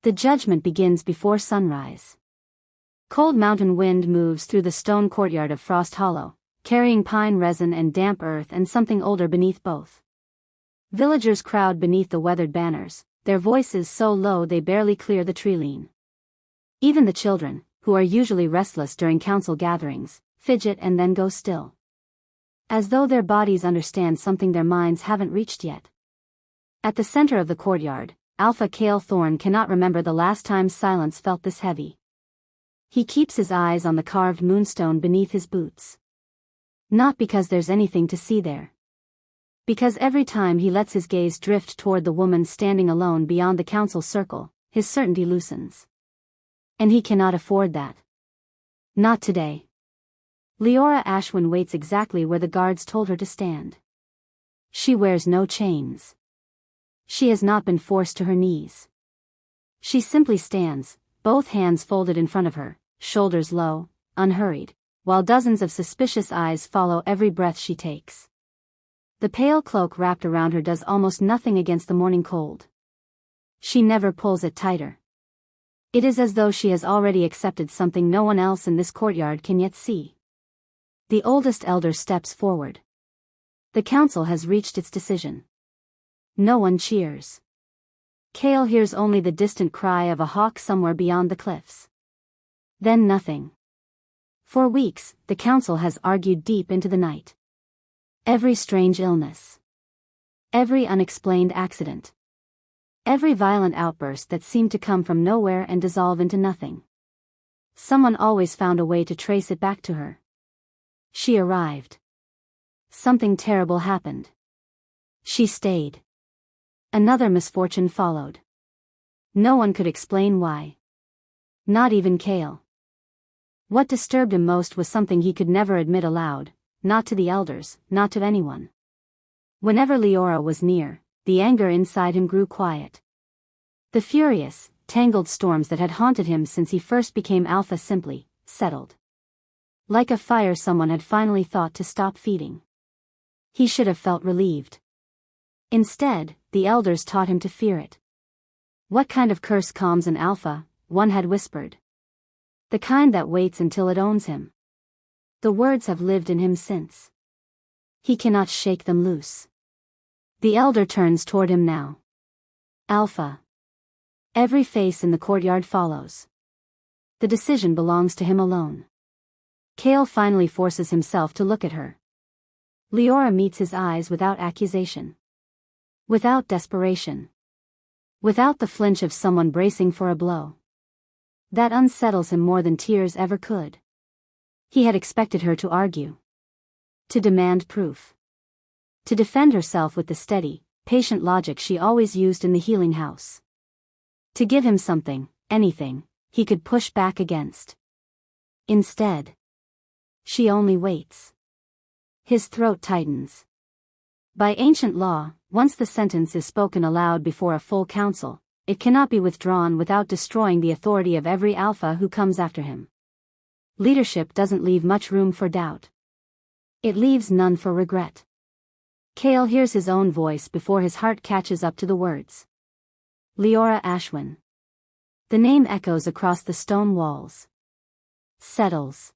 The judgment begins before sunrise. Cold mountain wind moves through the stone courtyard of Frost Hollow, carrying pine resin and damp earth and something older beneath both. Villagers crowd beneath the weathered banners, their voices so low they barely clear the tree-line. Even the children, who are usually restless during council gatherings, fidget and then go still. As though their bodies understand something their minds haven't reached yet. At the center of the courtyard, Alpha Kael Thorn cannot remember the last time silence felt this heavy. He keeps his eyes on the carved moonstone beneath his boots. Not because there's anything to see there. Because every time he lets his gaze drift toward the woman standing alone beyond the council circle, his certainty loosens. And he cannot afford that. Not today. Leora Ashwin waits exactly where the guards told her to stand. She wears no chains. She has not been forced to her knees. She simply stands, both hands folded in front of her, shoulders low, unhurried, while dozens of suspicious eyes follow every breath she takes. The pale cloak wrapped around her does almost nothing against the morning cold. She never pulls it tighter. It is as though she has already accepted something no one else in this courtyard can yet see. The oldest elder steps forward. The council has reached its decision. No one cheers. Kael hears only the distant cry of a hawk somewhere beyond the cliffs. Then nothing. For weeks, the council has argued deep into the night. Every strange illness. Every unexplained accident. Every violent outburst that seemed to come from nowhere and dissolve into nothing. Someone always found a way to trace it back to her. She arrived. Something terrible happened. She stayed. Another misfortune followed. No one could explain why. Not even Kael. What disturbed him most was something he could never admit aloud, not to the elders, not to anyone. Whenever Leora was near, the anger inside him grew quiet. The furious, tangled storms that had haunted him since he first became Alpha simply settled. Like a fire someone had finally thought to stop feeding. He should have felt relieved. Instead, the elders taught him to fear it. What kind of curse calms an Alpha, one had whispered. The kind that waits until it owns him. The words have lived in him since. He cannot shake them loose. The elder turns toward him now. Alpha. Every face in the courtyard follows. The decision belongs to him alone. Kael finally forces himself to look at her. Leora meets his eyes without accusation. Without desperation. Without the flinch of someone bracing for a blow. That unsettles him more than tears ever could. He had expected her to argue. To demand proof. To defend herself with the steady, patient logic she always used in the healing house. To give him something, anything, he could push back against. Instead. She only waits. His throat tightens. By ancient law, once the sentence is spoken aloud before a full council, it cannot be withdrawn without destroying the authority of every Alpha who comes after him. Leadership doesn't leave much room for doubt. It leaves none for regret. Kael hears his own voice before his heart catches up to the words. Leora Ashwin. The name echoes across the stone walls. Settles.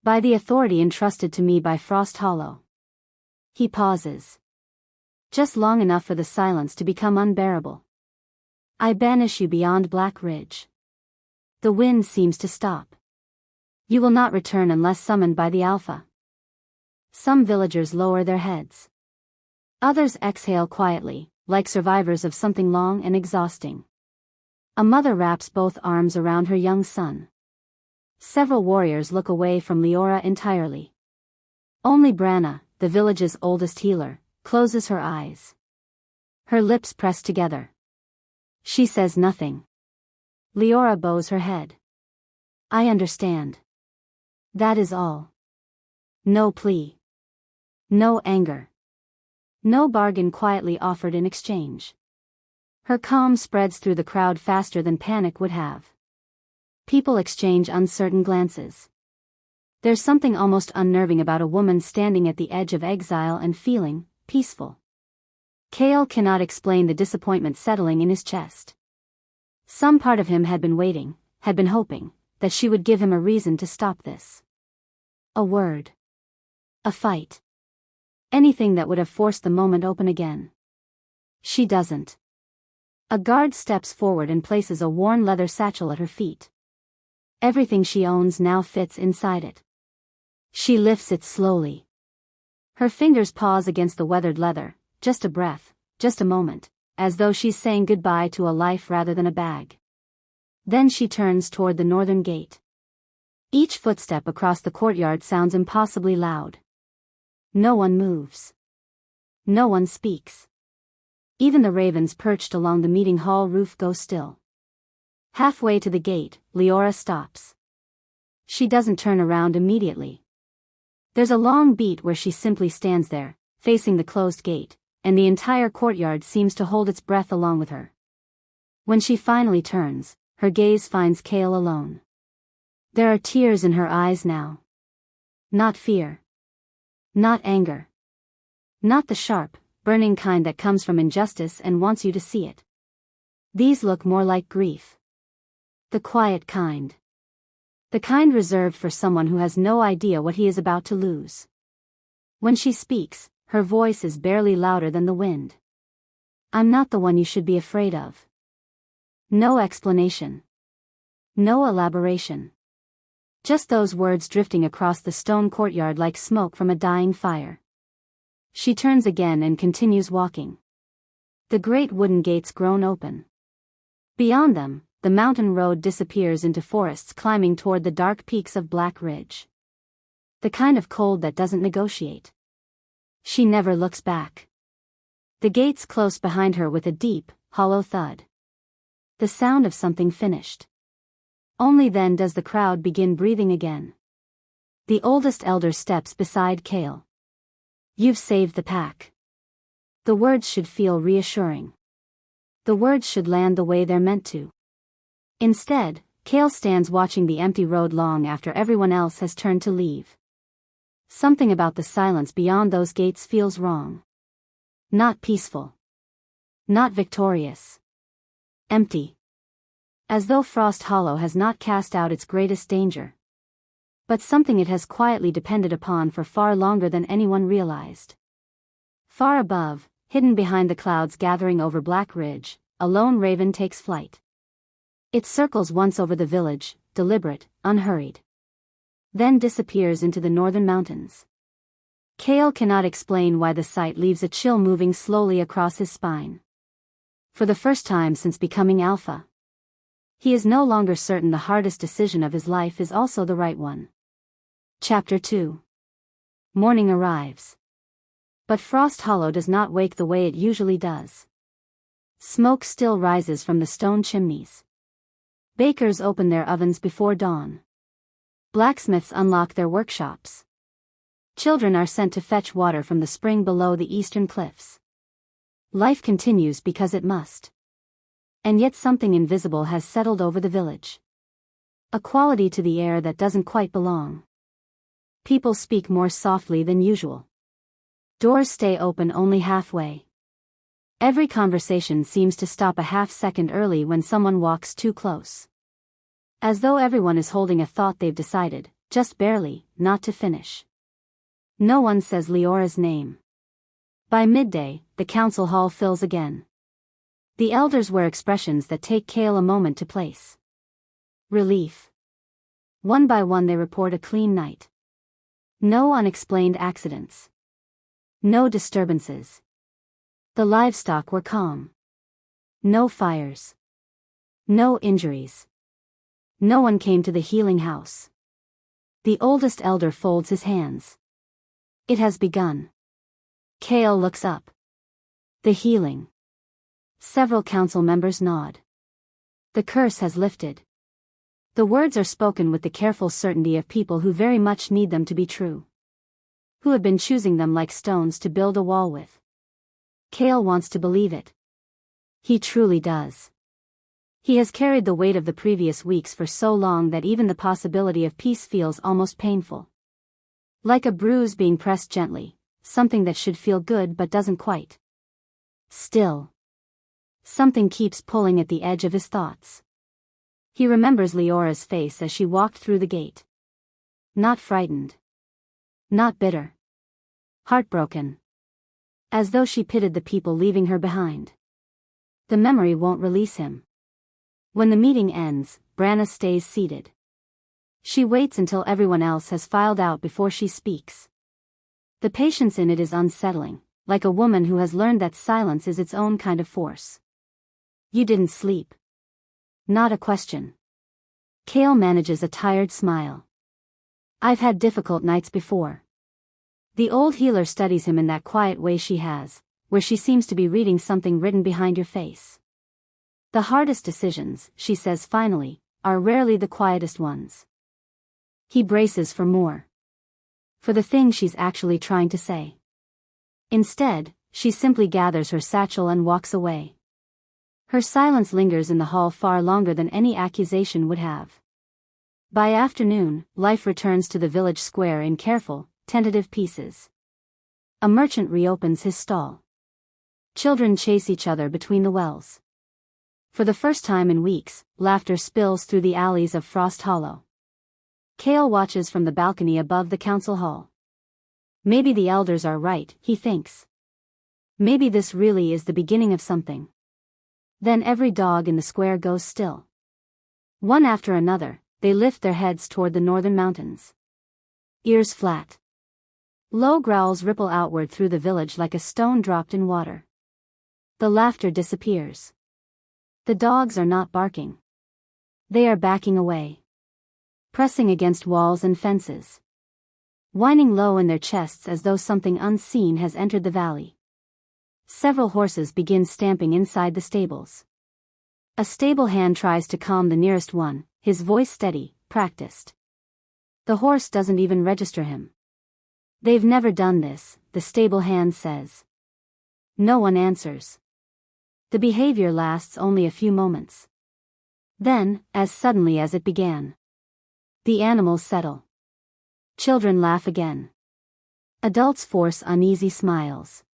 By the authority entrusted to me by Frost Hollow. He pauses. Just long enough for the silence to become unbearable. I banish you beyond Black Ridge. The wind seems to stop. You will not return unless summoned by the Alpha. Some villagers lower their heads. Others exhale quietly, like survivors of something long and exhausting. A mother wraps both arms around her young son. Several warriors look away from Leora entirely. Only Branna, the village's oldest healer, closes her eyes. Her lips press together. She says nothing. Leora bows her head. I understand. That is all. No plea. No anger. No bargain quietly offered in exchange. Her calm spreads through the crowd faster than panic would have. People exchange uncertain glances. There's something almost unnerving about a woman standing at the edge of exile and feeling peaceful. Kael cannot explain the disappointment settling in his chest. Some part of him had been waiting, had been hoping, that she would give him a reason to stop this. A word. A fight. Anything that would have forced the moment open again. She doesn't. A guard steps forward and places a worn leather satchel at her feet. Everything she owns now fits inside it. She lifts it slowly. Her fingers pause against the weathered leather, just a breath, just a moment, as though she's saying goodbye to a life rather than a bag. Then she turns toward the northern gate. Each footstep across the courtyard sounds impossibly loud. No one moves. No one speaks. Even the ravens perched along the meeting hall roof go still. Halfway to the gate, Leora stops. She doesn't turn around immediately. There's a long beat where she simply stands there, facing the closed gate, and the entire courtyard seems to hold its breath along with her. When she finally turns, her gaze finds Kael alone. There are tears in her eyes now. Not fear. Not anger. Not the sharp, burning kind that comes from injustice and wants you to see it. These look more like grief. The quiet kind. The kind reserved for someone who has no idea what he is about to lose. When she speaks, her voice is barely louder than the wind. I'm not the one you should be afraid of. No explanation. No elaboration. Just those words drifting across the stone courtyard like smoke from a dying fire. She turns again and continues walking. The great wooden gates groan open. Beyond them, the mountain road disappears into forests climbing toward the dark peaks of Black Ridge. The kind of cold that doesn't negotiate. She never looks back. The gates close behind her with a deep, hollow thud. The sound of something finished. Only then does the crowd begin breathing again. The oldest elder steps beside Kael. You've saved the pack. The words should feel reassuring. The words should land the way they're meant to. Instead, Kael stands watching the empty road long after everyone else has turned to leave. Something about the silence beyond those gates feels wrong. Not peaceful. Not victorious. Empty. As though Frost Hollow has not cast out its greatest danger. But something it has quietly depended upon for far longer than anyone realized. Far above, hidden behind the clouds gathering over Black Ridge, a lone raven takes flight. It circles once over the village, deliberate, unhurried. Then disappears into the northern mountains. Kael cannot explain why the sight leaves a chill moving slowly across his spine. For the first time since becoming Alpha, he is no longer certain the hardest decision of his life is also the right one. Chapter 2. Morning arrives. But Frost Hollow does not wake the way it usually does. Smoke still rises from the stone chimneys. Bakers open their ovens before dawn. Blacksmiths unlock their workshops. Children are sent to fetch water from the spring below the eastern cliffs. Life continues because it must. And yet something invisible has settled over the village. A quality to the air that doesn't quite belong. People speak more softly than usual. Doors stay open only halfway. Every conversation seems to stop a half-second early when someone walks too close. As though everyone is holding a thought they've decided, just barely, not to finish. No one says Leora's name. By midday, the council hall fills again. The elders wear expressions that take Kael a moment to place. Relief. One by one they report a clean night. No unexplained accidents. No disturbances. The livestock were calm. No fires. No injuries. No one came to the healing house. The oldest elder folds his hands. It has begun. Kael looks up. The healing. Several council members nod. The curse has lifted. The words are spoken with the careful certainty of people who very much need them to be true. Who have been choosing them like stones to build a wall with. Kael wants to believe it. He truly does. He has carried the weight of the previous weeks for so long that even the possibility of peace feels almost painful. Like a bruise being pressed gently, something that should feel good but doesn't quite. Still. Something keeps pulling at the edge of his thoughts. He remembers Leora's face as she walked through the gate. Not frightened. Not bitter. Heartbroken. As though she pitied the people leaving her behind. The memory won't release him. When the meeting ends, Branna stays seated. She waits until everyone else has filed out before she speaks. The patience in it is unsettling, like a woman who has learned that silence is its own kind of force. You didn't sleep. Not a question. Kael manages a tired smile. I've had difficult nights before. The old healer studies him in that quiet way she has, where she seems to be reading something written behind your face. The hardest decisions, she says finally, are rarely the quietest ones. He braces for more. For the thing she's actually trying to say. Instead, she simply gathers her satchel and walks away. Her silence lingers in the hall far longer than any accusation would have. By afternoon, life returns to the village square in careful, tentative pieces. A merchant reopens his stall. Children chase each other between the wells. For the first time in weeks, laughter spills through the alleys of Frost Hollow. Kael watches from the balcony above the council hall. Maybe the elders are right, he thinks. Maybe this really is the beginning of something. Then every dog in the square goes still. One after another, they lift their heads toward the northern mountains. Ears flat. Low growls ripple outward through the village like a stone dropped in water. The laughter disappears. The dogs are not barking. They are backing away. Pressing against walls and fences. Whining low in their chests as though something unseen has entered the valley. Several horses begin stamping inside the stables. A stable hand tries to calm the nearest one, his voice steady, practiced. The horse doesn't even register him. They've never done this, the stable hand says. No one answers. The behavior lasts only a few moments. Then, as suddenly as it began, the animals settle. Children laugh again. Adults force uneasy smiles.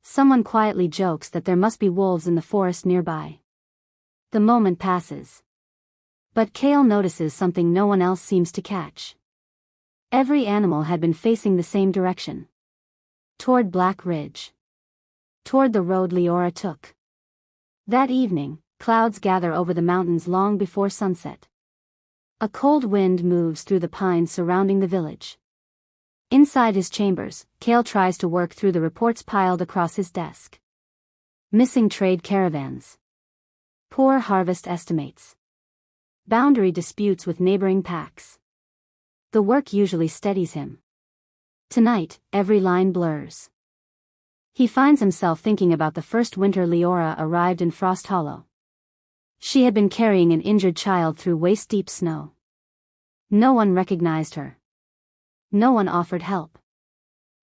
Someone quietly jokes that there must be wolves in the forest nearby. The moment passes. But Kael notices something no one else seems to catch. Every animal had been facing the same direction. Toward Black Ridge. Toward the road Leora took. That evening, clouds gather over the mountains long before sunset. A cold wind moves through the pines surrounding the village. Inside his chambers, Kael tries to work through the reports piled across his desk. Missing trade caravans. Poor harvest estimates. Boundary disputes with neighboring packs. The work usually steadies him. Tonight, every line blurs. He finds himself thinking about the first winter Leora arrived in Frost Hollow. She had been carrying an injured child through waist-deep snow. No one recognized her. No one offered help.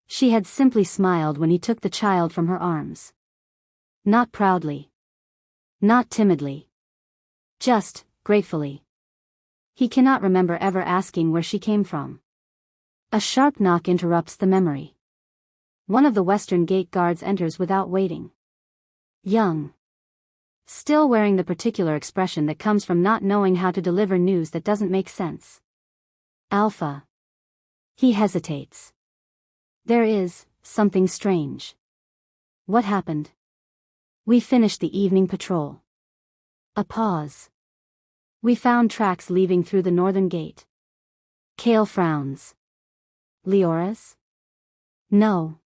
She had simply smiled when he took the child from her arms. Not proudly. Not timidly. Just, gratefully. He cannot remember ever asking where she came from. A sharp knock interrupts the memory. One of the western gate guards enters without waiting. Young. Still wearing the particular expression that comes from not knowing how to deliver news that doesn't make sense. Alpha. He hesitates. There is something strange. What happened? We finished the evening patrol. A pause. We found tracks leaving through the northern gate. Kael frowns. Leora's? No.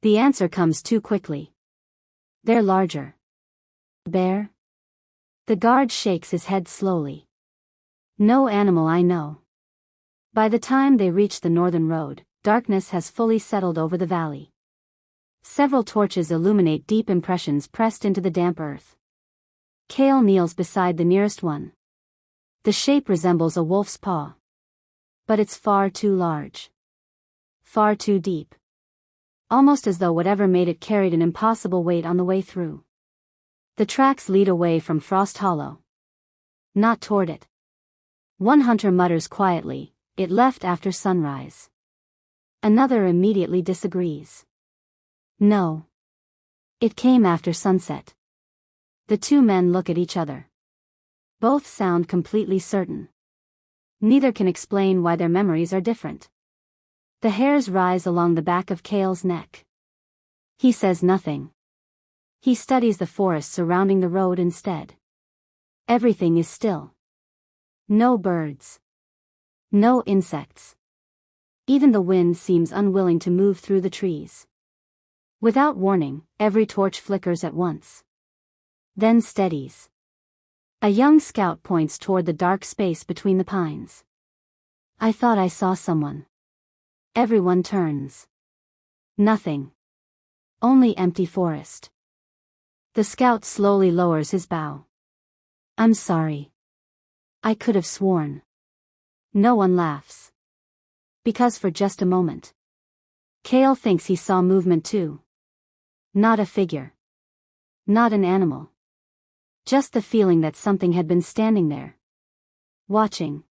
The answer comes too quickly. They're larger. Bear? The guard shakes his head slowly. No animal I know. By the time they reach the northern road, darkness has fully settled over the valley. Several torches illuminate deep impressions pressed into the damp earth. Kael kneels beside the nearest one. The shape resembles a wolf's paw. But it's far too large. Far too deep. Almost as though whatever made it carried an impossible weight on the way through. The tracks lead away from Frost Hollow. Not toward it. One hunter mutters quietly, "It left after sunrise." Another immediately disagrees. No. It came after sunset. The two men look at each other. Both sound completely certain. Neither can explain why their memories are different. The hairs rise along the back of Kael's neck. He says nothing. He studies the forest surrounding the road instead. Everything is still. No birds. No insects. Even the wind seems unwilling to move through the trees. Without warning, every torch flickers at once. Then steadies. A young scout points toward the dark space between the pines. I thought I saw someone. Everyone turns. Nothing. Only empty forest. The scout slowly lowers his bow. I'm sorry. I could have sworn. No one laughs. Because for just a moment. Kael thinks he saw movement too. Not a figure. Not an animal. Just the feeling that something had been standing there. Watching.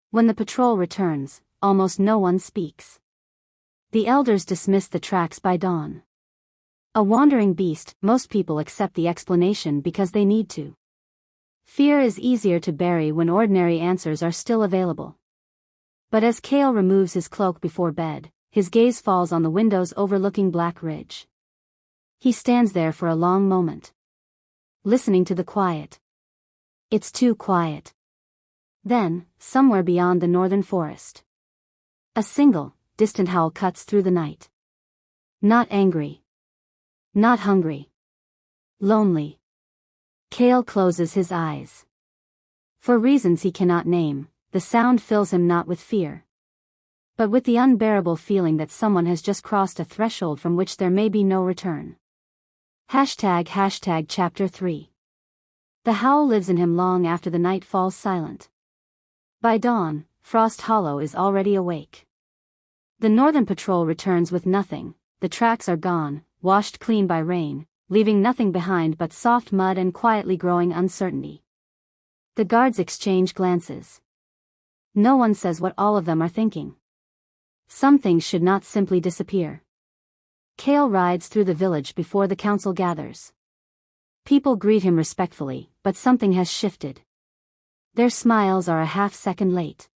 When the patrol returns, almost no one speaks. The elders dismiss the tracks by dawn. A wandering beast, most people accept the explanation because they need to. Fear is easier to bury when ordinary answers are still available. But as Kael removes his cloak before bed, his gaze falls on the windows overlooking Black Ridge. He stands there for a long moment. Listening to the quiet. It's too quiet. Then, somewhere beyond the northern forest. A single, distant howl cuts through the night. Not angry. Not hungry. Lonely. Kael closes his eyes. For reasons he cannot name, the sound fills him not with fear, but with the unbearable feeling that someone has just crossed a threshold from which there may be no return. Chapter 3. The howl lives in him long after the night falls silent. By dawn, Frost Hollow is already awake. The Northern Patrol returns with nothing. The tracks are gone, washed clean by rain, leaving nothing behind but soft mud and quietly growing uncertainty. The guards exchange glances. No one says what all of them are thinking. Some things should not simply disappear. Kael rides through the village before the council gathers. People greet him respectfully, but something has shifted. Their smiles are a half-second late.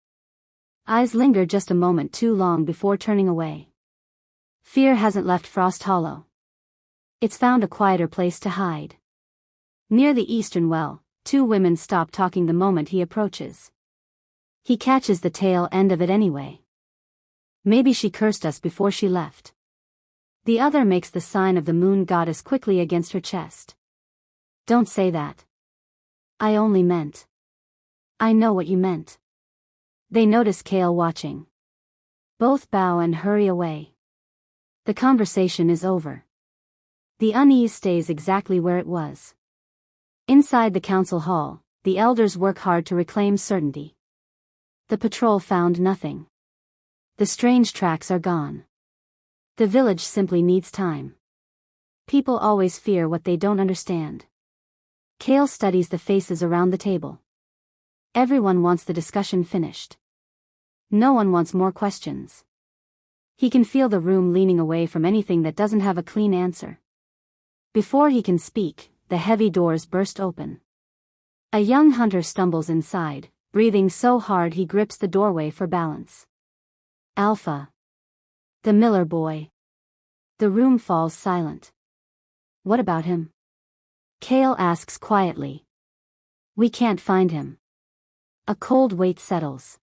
Eyes linger just a moment too long before turning away. Fear hasn't left Frost Hollow. It's found a quieter place to hide. Near the eastern well, two women stop talking the moment he approaches. He catches the tail end of it anyway. Maybe she cursed us before she left. The other makes the sign of the moon goddess quickly against her chest. Don't say that. I only meant. I know what you meant. They notice Kael watching. Both bow and hurry away. The conversation is over. The unease stays exactly where it was. Inside the council hall, the elders work hard to reclaim certainty. The patrol found nothing. The strange tracks are gone. The village simply needs time. People always fear what they don't understand. Kael studies the faces around the table. Everyone wants the discussion finished. No one wants more questions. He can feel the room leaning away from anything that doesn't have a clean answer. Before he can speak, the heavy doors burst open. A young hunter stumbles inside, breathing so hard he grips the doorway for balance. Alpha. The Miller boy. The room falls silent. What about him? Kael asks quietly. We can't find him. A cold weight settles.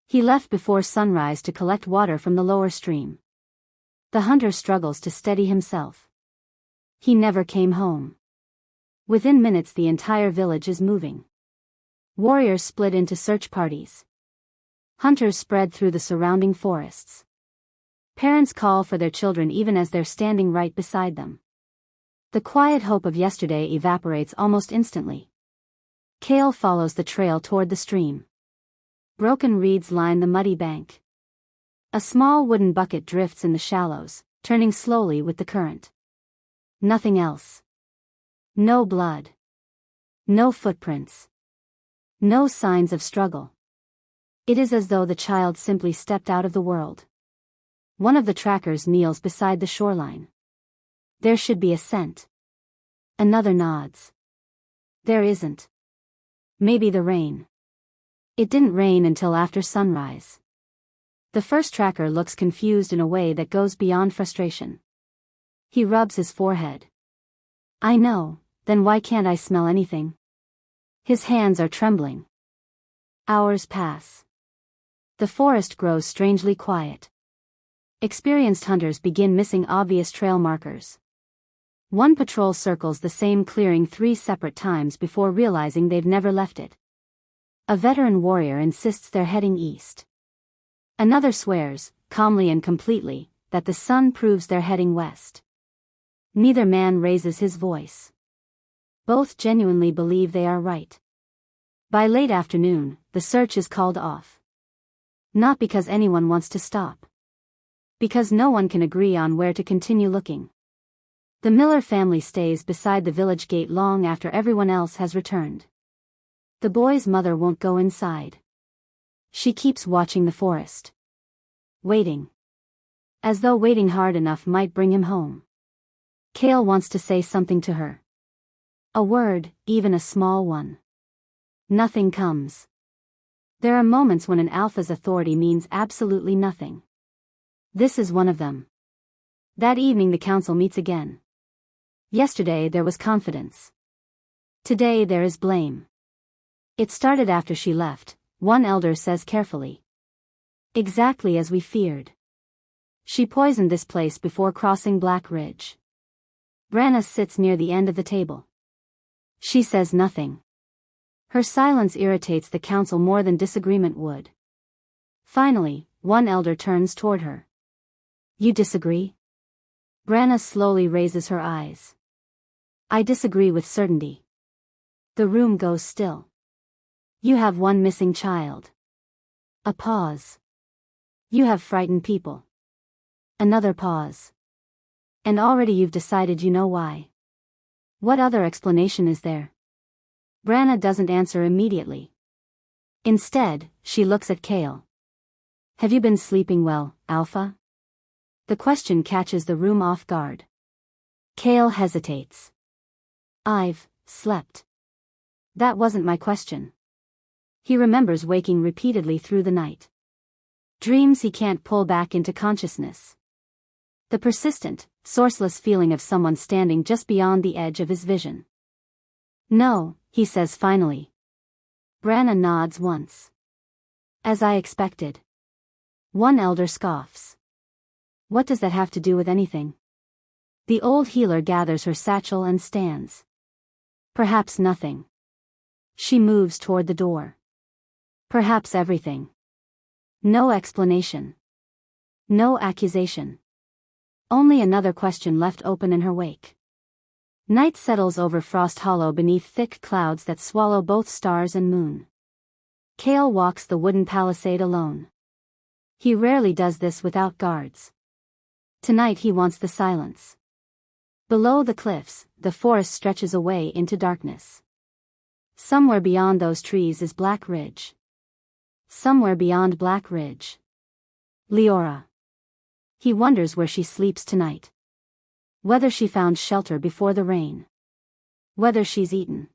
He left before sunrise to collect water from the lower stream. The hunter struggles to steady himself. He never came home. Within minutes the entire village is moving. Warriors split into search parties. Hunters spread through the surrounding forests. Parents call for their children even as they're standing right beside them. The quiet hope of yesterday evaporates almost instantly. Kael follows the trail toward the stream. Broken reeds line the muddy bank. A small wooden bucket drifts in the shallows, turning slowly with the current. Nothing else. No blood. No footprints. No signs of struggle. It is as though the child simply stepped out of the world. One of the trackers kneels beside the shoreline. There should be a scent. Another nods. There isn't. Maybe the rain. It didn't rain until after sunrise. The first tracker looks confused in a way that goes beyond frustration. He rubs his forehead. I know, then why can't I smell anything? His hands are trembling. Hours pass. The forest grows strangely quiet. Experienced hunters begin missing obvious trail markers. One patrol circles the same clearing 3 separate times before realizing they've never left it. A veteran warrior insists they're heading east. Another swears, calmly and completely, that the sun proves they're heading west. Neither man raises his voice. Both genuinely believe they are right. By late afternoon, the search is called off. Not because anyone wants to stop. Because no one can agree on where to continue looking. The Miller family stays beside the village gate long after everyone else has returned. The boy's mother won't go inside. She keeps watching the forest. Waiting. As though waiting hard enough might bring him home. Kael wants to say something to her. A word, even a small one. Nothing comes. There are moments when an alpha's authority means absolutely nothing. This is one of them. That evening the council meets again. Yesterday there was confidence. Today there is blame. It started after she left, one elder says carefully. Exactly as we feared. She poisoned this place before crossing Black Ridge. Branna sits near the end of the table. She says nothing. Her silence irritates the council more than disagreement would. Finally, one elder turns toward her. You disagree? Branna slowly raises her eyes. I disagree with certainty. The room goes still. You have one missing child. A pause. You have frightened people. Another pause. And already you've decided you know why. What other explanation is there? Branna doesn't answer immediately. Instead, she looks at Kael. Have you been sleeping well, Alpha? The question catches the room off guard. Kael hesitates. I've slept. That wasn't my question. He remembers waking repeatedly through the night. Dreams he can't pull back into consciousness. The persistent, sourceless feeling of someone standing just beyond the edge of his vision. No, he says finally. Branna nods once. As I expected. One elder scoffs. What does that have to do with anything? The old healer gathers her satchel and stands. Perhaps nothing. She moves toward the door. Perhaps everything. No explanation. No accusation. Only another question left open in her wake. Night settles over Frost Hollow beneath thick clouds that swallow both stars and moon. Kael walks the wooden palisade alone. He rarely does this without guards. Tonight he wants the silence. Below the cliffs, the forest stretches away into darkness. Somewhere beyond those trees is Black Ridge. Somewhere beyond Black Ridge. Leora. He wonders where she sleeps tonight. Whether she found shelter before the rain. Whether she's eaten.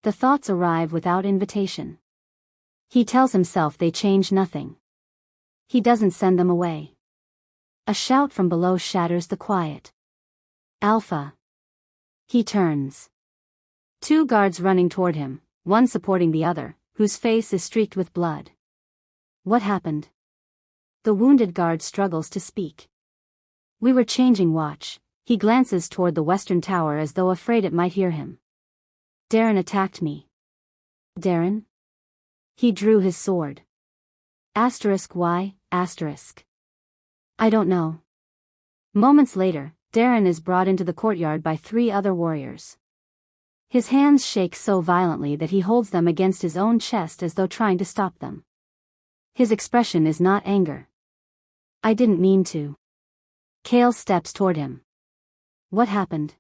The thoughts arrive without invitation. He tells himself they change nothing. He doesn't send them away. A shout from below shatters the quiet. Alpha. He turns. 2 guards running toward him, one supporting the other, whose face is streaked with blood. What happened? The wounded guard struggles to speak. We were changing watch. He glances toward the western tower as though afraid it might hear him. Darren attacked me. Darren? He drew his sword. Why? I don't know. Moments later, Darren is brought into the courtyard by 3 other warriors. His hands shake so violently that he holds them against his own chest as though trying to stop them. His expression is not anger. I didn't mean to. Kael steps toward him. What happened?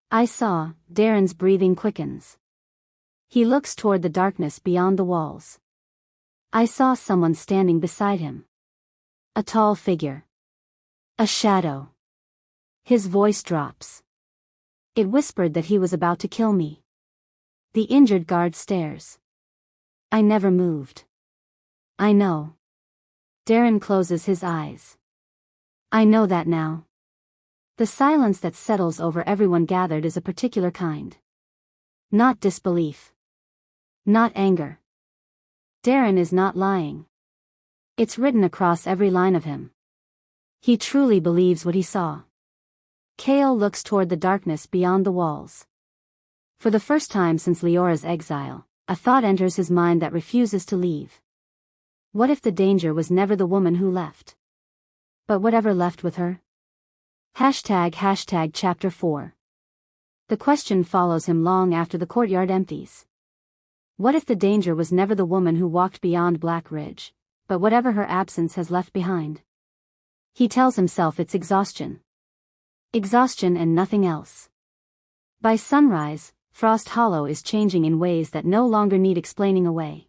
I saw. Darren's breathing quickens. He looks toward the darkness beyond the walls. I saw someone standing beside him. A tall figure. A shadow. His voice drops. It whispered that he was about to kill me. The injured guard stares. I never moved. I know. Darren closes his eyes. I know that now. The silence that settles over everyone gathered is a particular kind. Not disbelief. Not anger. Darren is not lying. It's written across every line of him. He truly believes what he saw. Kael looks toward the darkness beyond the walls. For the first time since Leora's exile, a thought enters his mind that refuses to leave. What if the danger was never the woman who left? But whatever left with her? Chapter 4. The question follows him long after the courtyard empties. What if the danger was never the woman who walked beyond Black Ridge, but whatever her absence has left behind? He tells himself it's exhaustion. Exhaustion and nothing else. By sunrise, Frost Hollow is changing in ways that no longer need explaining away.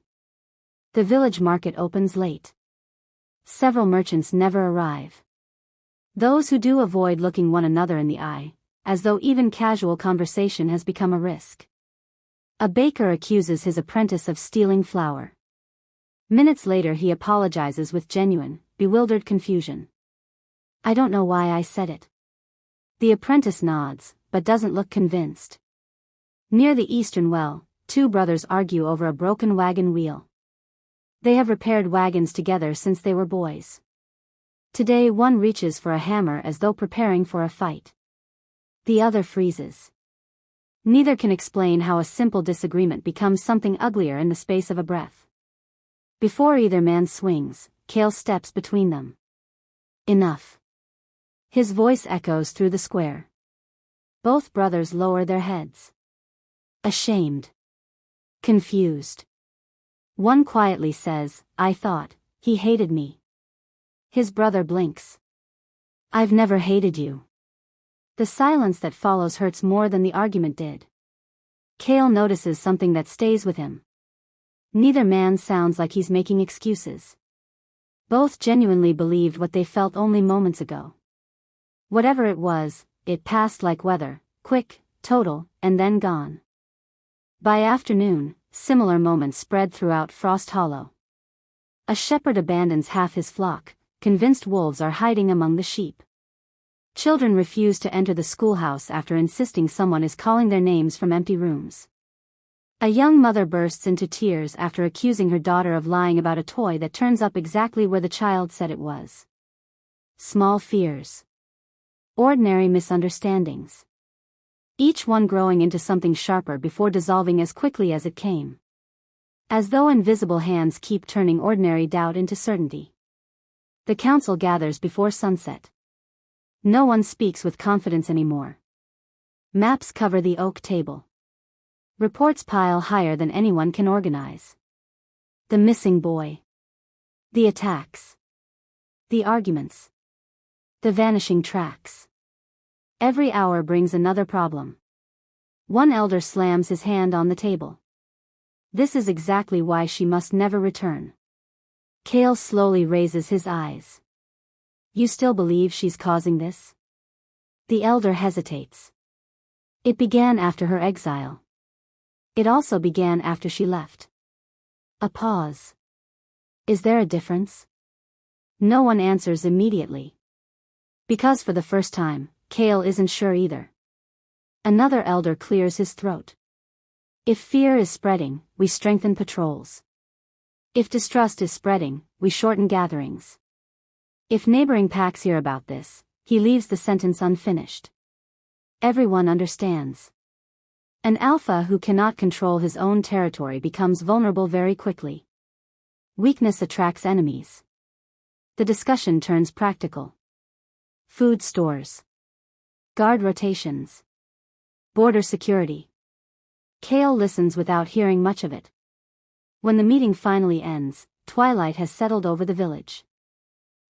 The village market opens late. Several merchants never arrive. Those who do avoid looking one another in the eye, as though even casual conversation has become a risk. A baker accuses his apprentice of stealing flour. Minutes later he apologizes with genuine, bewildered confusion. I don't know why I said it. The apprentice nods, but doesn't look convinced. Near the eastern well, two brothers argue over a broken wagon wheel. They have repaired wagons together since they were boys. Today one reaches for a hammer as though preparing for a fight. The other freezes. Neither can explain how a simple disagreement becomes something uglier in the space of a breath. Before either man swings, Kael steps between them. Enough. His voice echoes through the square. Both brothers lower their heads. Ashamed. Confused. One quietly says, I thought he hated me. His brother blinks. I've never hated you. The silence that follows hurts more than the argument did. Kael notices something that stays with him. Neither man sounds like he's making excuses. Both genuinely believed what they felt only moments ago. Whatever it was, it passed like weather, quick, total, and then gone. By afternoon, similar moments spread throughout Frost Hollow. A shepherd abandons half his flock, convinced wolves are hiding among the sheep. Children refuse to enter the schoolhouse after insisting someone is calling their names from empty rooms. A young mother bursts into tears after accusing her daughter of lying about a toy that turns up exactly where the child said it was. Small fears. Ordinary misunderstandings. Each one growing into something sharper before dissolving as quickly as it came. As though invisible hands keep turning ordinary doubt into certainty. The council gathers before sunset. No one speaks with confidence anymore. Maps cover the oak table. Reports pile higher than anyone can organize. The missing boy. The attacks. The arguments. The vanishing tracks. Every hour brings another problem. One elder slams his hand on the table. This is exactly why she must never return. Kael slowly raises his eyes. You still believe she's causing this? The elder hesitates. It began after her exile. It also began after she left. A pause. Is there a difference? No one answers immediately. Because for the first time, Kael isn't sure either. Another elder clears his throat. If fear is spreading, we strengthen patrols. If distrust is spreading, we shorten gatherings. If neighboring packs hear about this, he leaves the sentence unfinished. Everyone understands. An alpha who cannot control his own territory becomes vulnerable very quickly. Weakness attracts enemies. The discussion turns practical. Food stores. Guard rotations. Border security. Kael listens without hearing much of it. When the meeting finally ends, twilight has settled over the village.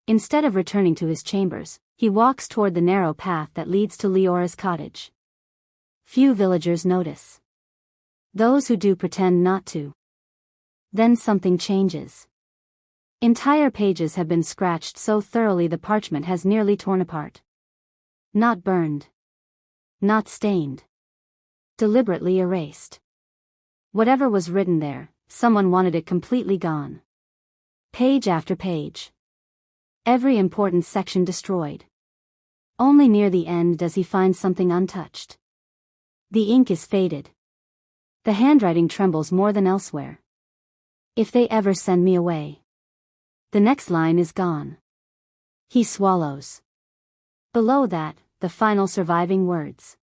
Instead of returning to his chambers, he walks toward the narrow path that leads to Leora's cottage. Few villagers notice. Those who do pretend not to. Then something changes. Entire pages have been scratched so thoroughly the parchment has nearly torn apart. Not burned. Not stained. Deliberately erased. Whatever was written there, someone wanted it completely gone. Page after page. Every important section destroyed. Only near the end does he find something untouched. The ink is faded. The handwriting trembles more than elsewhere. If they ever send me away. The next line is gone. He swallows. Below that, the final surviving words.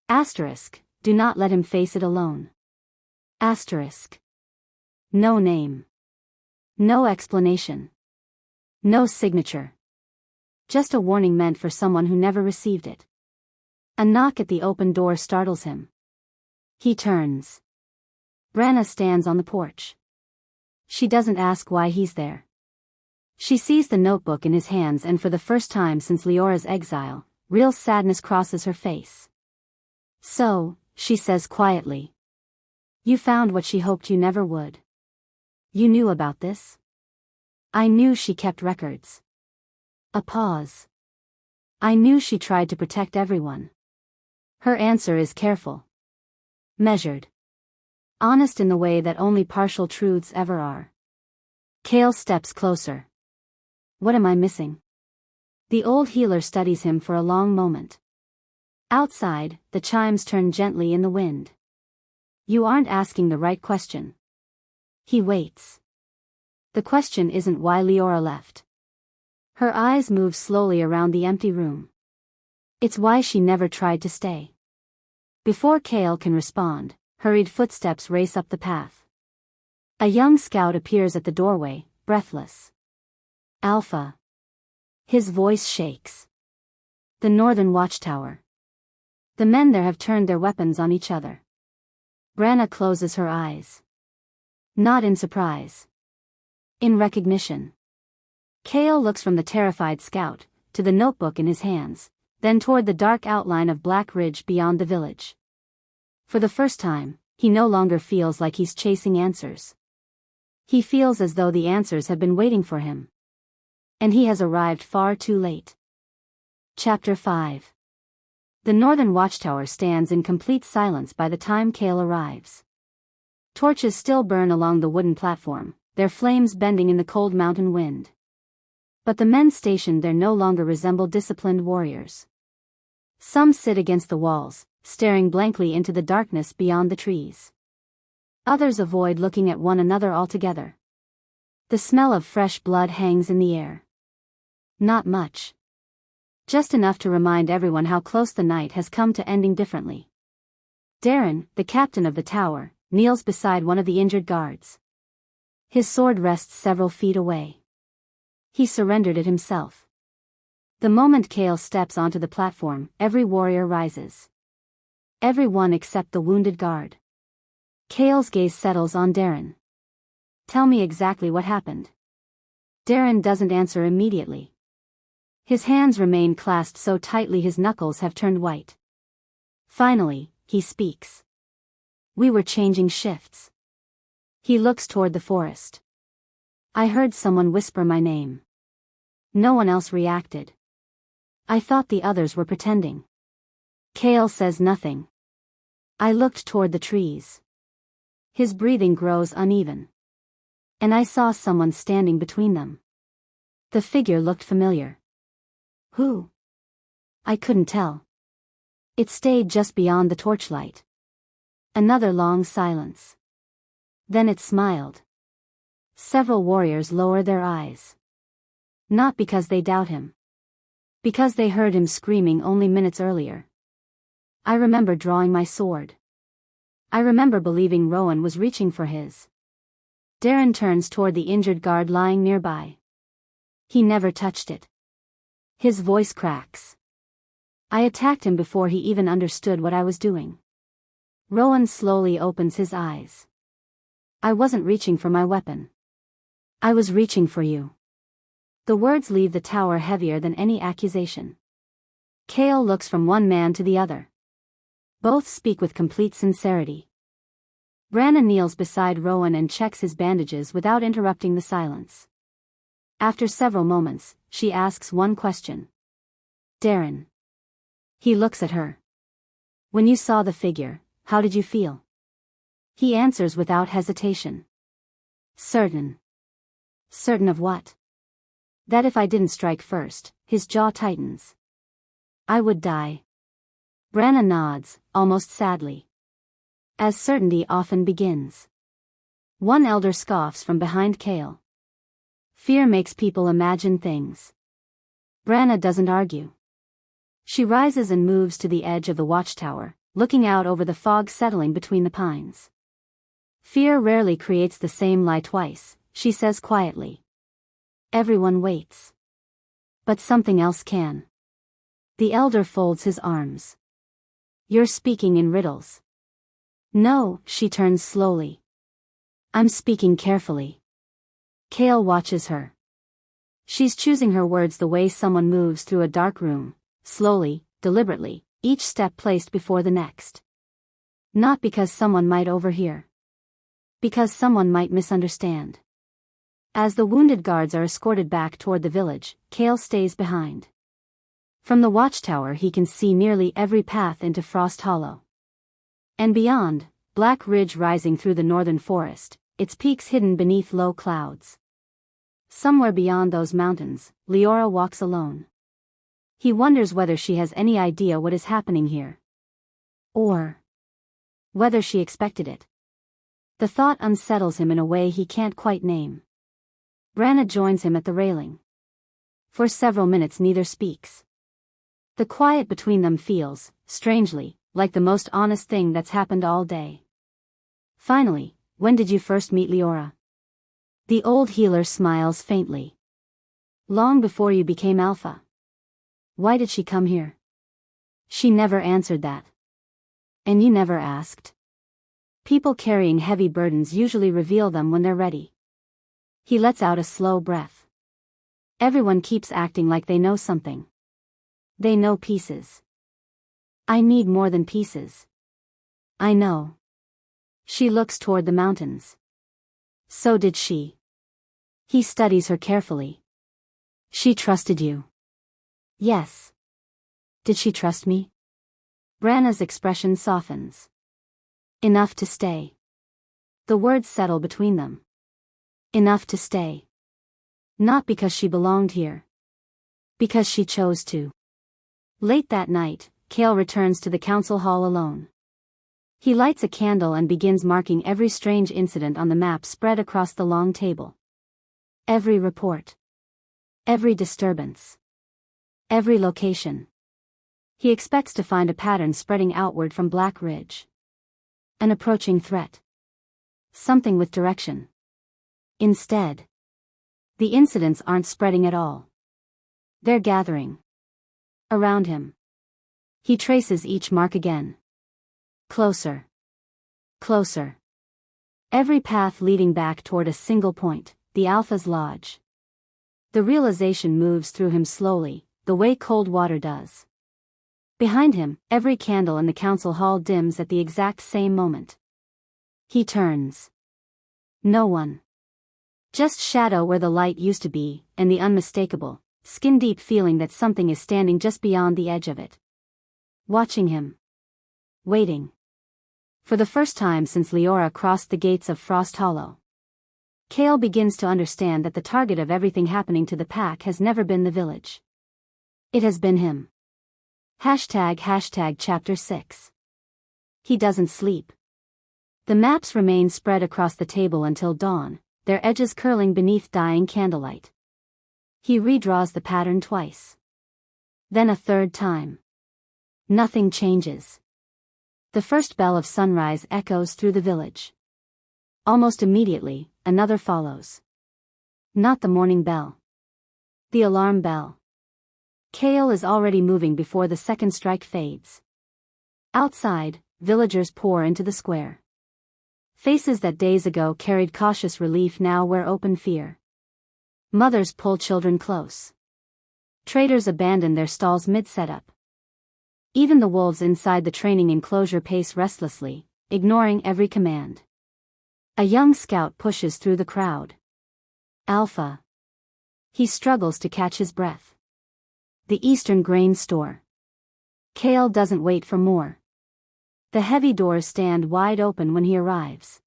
Asterisk, do not let him face it alone. Asterisk. No name. No explanation. No signature. Just a warning meant for someone who never received it. A knock at the open door startles him. He turns. Branna stands on the porch. She doesn't ask why he's there. She sees the notebook in his hands, and for the first time since Leora's exile, real sadness crosses her face. So, she says quietly. You found what she hoped you never would. You knew about this? I knew she kept records. A pause. I knew she tried to protect everyone. Her answer is careful. Measured. Honest in the way that only partial truths ever are. Kael steps closer. What am I missing? The old healer studies him for a long moment. Outside, the chimes turn gently in the wind. You aren't asking the right question. He waits. The question isn't why Leora left. Her eyes move slowly around the empty room. It's why she never tried to stay. Before Kael can respond, hurried footsteps race up the path. A young scout appears at the doorway, breathless. Alpha. His voice shakes. The northern watchtower. The men there have turned their weapons on each other. Branna closes her eyes. Not in surprise. In recognition. Kael looks from the terrified scout, to the notebook in his hands, then toward the dark outline of Black Ridge beyond the village. For the first time, he no longer feels like he's chasing answers. He feels as though the answers have been waiting for him. And he has arrived far too late. Chapter 5. The northern watchtower stands in complete silence by the time Kael arrives. Torches still burn along the wooden platform, their flames bending in the cold mountain wind. But the men stationed there no longer resemble disciplined warriors. Some sit against the walls, staring blankly into the darkness beyond the trees. Others avoid looking at one another altogether. The smell of fresh blood hangs in the air. Not much. Just enough to remind everyone how close the night has come to ending differently. Darren, the captain of the tower, kneels beside one of the injured guards. His sword rests several feet away. He surrendered it himself. The moment Kael steps onto the platform, every warrior rises. Everyone except the wounded guard. Kael's gaze settles on Darren. Tell me exactly what happened. Darren doesn't answer immediately. His hands remain clasped so tightly his knuckles have turned white. Finally, he speaks. We were changing shifts. He looks toward the forest. I heard someone whisper my name. No one else reacted. I thought the others were pretending. Kael says nothing. I looked toward the trees. His breathing grows uneven. And I saw someone standing between them. The figure looked familiar. Who? I couldn't tell. It stayed just beyond the torchlight. Another long silence. Then it smiled. Several warriors lower their eyes. Not because they doubt him. Because they heard him screaming only minutes earlier. I remember drawing my sword. I remember believing Rowan was reaching for his. Darren turns toward the injured guard lying nearby. He never touched it. His voice cracks. I attacked him before he even understood what I was doing. Rowan slowly opens his eyes. I wasn't reaching for my weapon. I was reaching for you. The words leave the tower heavier than any accusation. Kael looks from one man to the other. Both speak with complete sincerity. Branna kneels beside Rowan and checks his bandages without interrupting the silence. After several moments, she asks one question. Darren. He looks at her. When you saw the figure, how did you feel? He answers without hesitation. Certain. Certain of what? That if I didn't strike first. His jaw tightens. I would die. Branna nods, almost sadly. As certainty often begins. One elder scoffs from behind Kael. Fear makes people imagine things. Branna doesn't argue. She rises and moves to the edge of the watchtower, looking out over the fog settling between the pines. Fear rarely creates the same lie twice, she says quietly. Everyone waits. But something else can. The elder folds his arms. You're speaking in riddles. No, she turns slowly. I'm speaking carefully. Kael watches her. She's choosing her words the way someone moves through a dark room, slowly, deliberately, each step placed before the next. Not because someone might overhear. Because someone might misunderstand. As the wounded guards are escorted back toward the village, Kael stays behind. From the watchtower he can see nearly every path into Frost Hollow. And beyond, Black Ridge rising through the northern forest, its peaks hidden beneath low clouds. Somewhere beyond those mountains, Leora walks alone. He wonders whether she has any idea what is happening here. Or whether she expected it. The thought unsettles him in a way he can't quite name. Branna joins him at the railing. For several minutes neither speaks. The quiet between them feels, strangely, like the most honest thing that's happened all day. Finally, when did you first meet Leora? The old healer smiles faintly. Long before you became Alpha. Why did she come here? She never answered that. And you never asked. People carrying heavy burdens usually reveal them when they're ready. He lets out a slow breath. Everyone keeps acting like they know something. They know pieces. I need more than pieces. I know. She looks toward the mountains. So did she. He studies her carefully. She trusted you. Yes. Did she trust me? Branna's expression softens. Enough to stay. The words settle between them. Enough to stay. Not because she belonged here. Because she chose to. Late that night, Kael returns to the council hall alone. He lights a candle and begins marking every strange incident on the map spread across the long table. Every report. Every disturbance. Every location. He expects to find a pattern spreading outward from Black Ridge. An approaching threat. Something with direction. Instead, the incidents aren't spreading at all. They're gathering. Around him. He traces each mark again. Closer. Closer. Every path leading back toward a single point, the Alpha's lodge. The realization moves through him slowly, the way cold water does. Behind him, every candle in the council hall dims at the exact same moment. He turns. No one. Just shadow where the light used to be, and the unmistakable, skin-deep feeling that something is standing just beyond the edge of it. Watching him. Waiting. For the first time since Leora crossed the gates of Frost Hollow. Kael begins to understand that the target of everything happening to the pack has never been the village. It has been him. Chapter 6. He doesn't sleep. The maps remain spread across the table until dawn, their edges curling beneath dying candlelight. He redraws the pattern twice. Then a third time. Nothing changes. The first bell of sunrise echoes through the village. Almost immediately, another follows. Not the morning bell. The alarm bell. Kael is already moving before the second strike fades. Outside, villagers pour into the square. Faces that days ago carried cautious relief now wear open fear. Mothers pull children close. Traders abandon their stalls mid-setup. Even the wolves inside the training enclosure pace restlessly, ignoring every command. A young scout pushes through the crowd. Alpha. He struggles to catch his breath. The Eastern Grain Store. Kael doesn't wait for more. The heavy doors stand wide open when he arrives.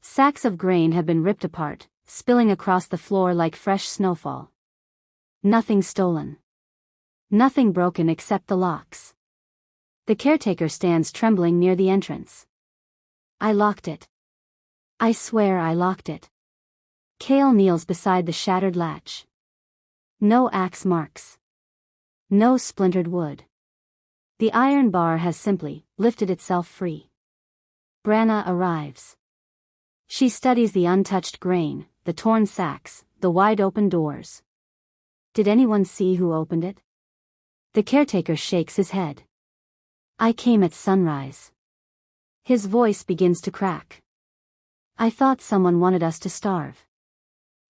Sacks of grain have been ripped apart, spilling across the floor like fresh snowfall. Nothing stolen. Nothing broken except the locks. The caretaker stands trembling near the entrance. I locked it. I swear I locked it. Kael kneels beside the shattered latch. No axe marks. No splintered wood. The iron bar has simply lifted itself free. Branna arrives. She studies the untouched grain, the torn sacks, the wide-open doors. Did anyone see who opened it? The caretaker shakes his head. I came at sunrise. His voice begins to crack. I thought someone wanted us to starve.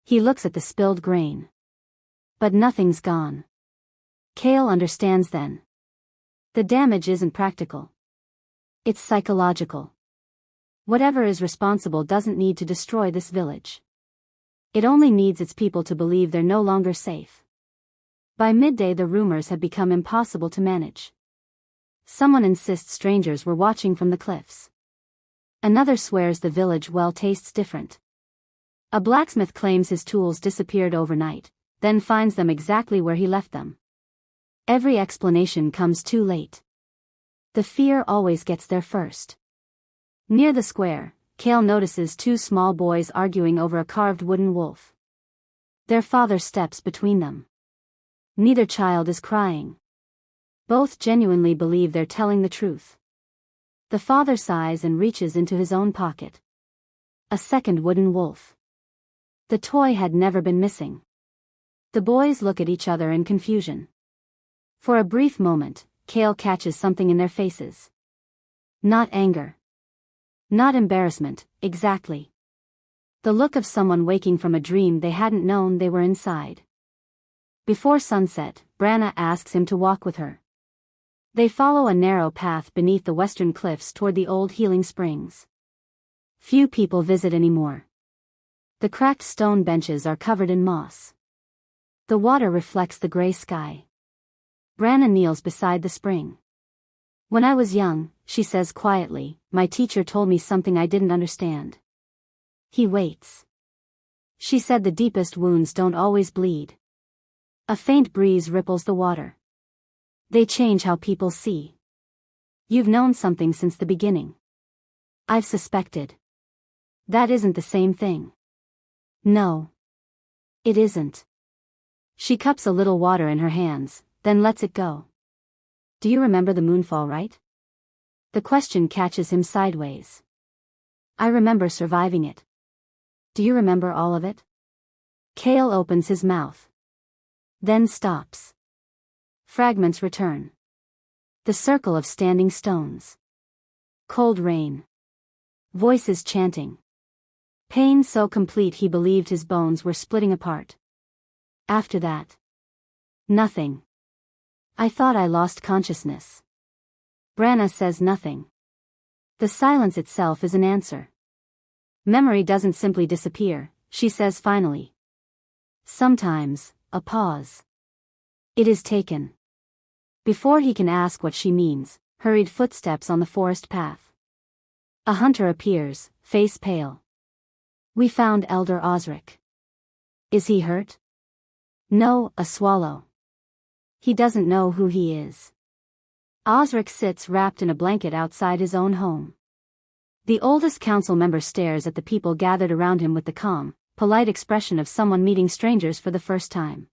He looks at the spilled grain. But nothing's gone. Kael understands then. The damage isn't practical. It's psychological. Whatever is responsible doesn't need to destroy this village. It only needs its people to believe they're no longer safe. By midday the rumors had become impossible to manage. Someone insists strangers were watching from the cliffs. Another swears the village well tastes different. A blacksmith claims his tools disappeared overnight, then finds them exactly where he left them. Every explanation comes too late. The fear always gets there first. Near the square, Kael notices two small boys arguing over a carved wooden wolf. Their father steps between them. Neither child is crying. Both genuinely believe they're telling the truth. The father sighs and reaches into his own pocket. A second wooden wolf. The toy had never been missing. The boys look at each other in confusion. For a brief moment, Kael catches something in their faces. Not anger. Not embarrassment, exactly. The look of someone waking from a dream they hadn't known they were inside. Before sunset, Branna asks him to walk with her. They follow a narrow path beneath the western cliffs toward the old healing springs. Few people visit anymore. The cracked stone benches are covered in moss. The water reflects the gray sky. Branna kneels beside the spring. When I was young, she says quietly, my teacher told me something I didn't understand. He waits. She said the deepest wounds don't always bleed. A faint breeze ripples the water. They change how people see. You've known something since the beginning. I've suspected. That isn't the same thing. No. It isn't. She cups a little water in her hands, then lets it go. Do you remember the moonfall, right? The question catches him sideways. I remember surviving it. Do you remember all of it? Kael opens his mouth. Then stops. Fragments return. The circle of standing stones. Cold rain. Voices chanting. Pain so complete he believed his bones were splitting apart. After that. Nothing. I thought I lost consciousness. Branna says nothing. The silence itself is an answer. Memory doesn't simply disappear, she says finally. Sometimes, a pause. It is taken. Before he can ask what she means, hurried footsteps on the forest path. A hunter appears, face pale. We found Elder Osric. Is he hurt? No, a swallow. He doesn't know who he is. Osric sits wrapped in a blanket outside his own home. The oldest council member stares at the people gathered around him with the calm, polite expression of someone meeting strangers for the first time.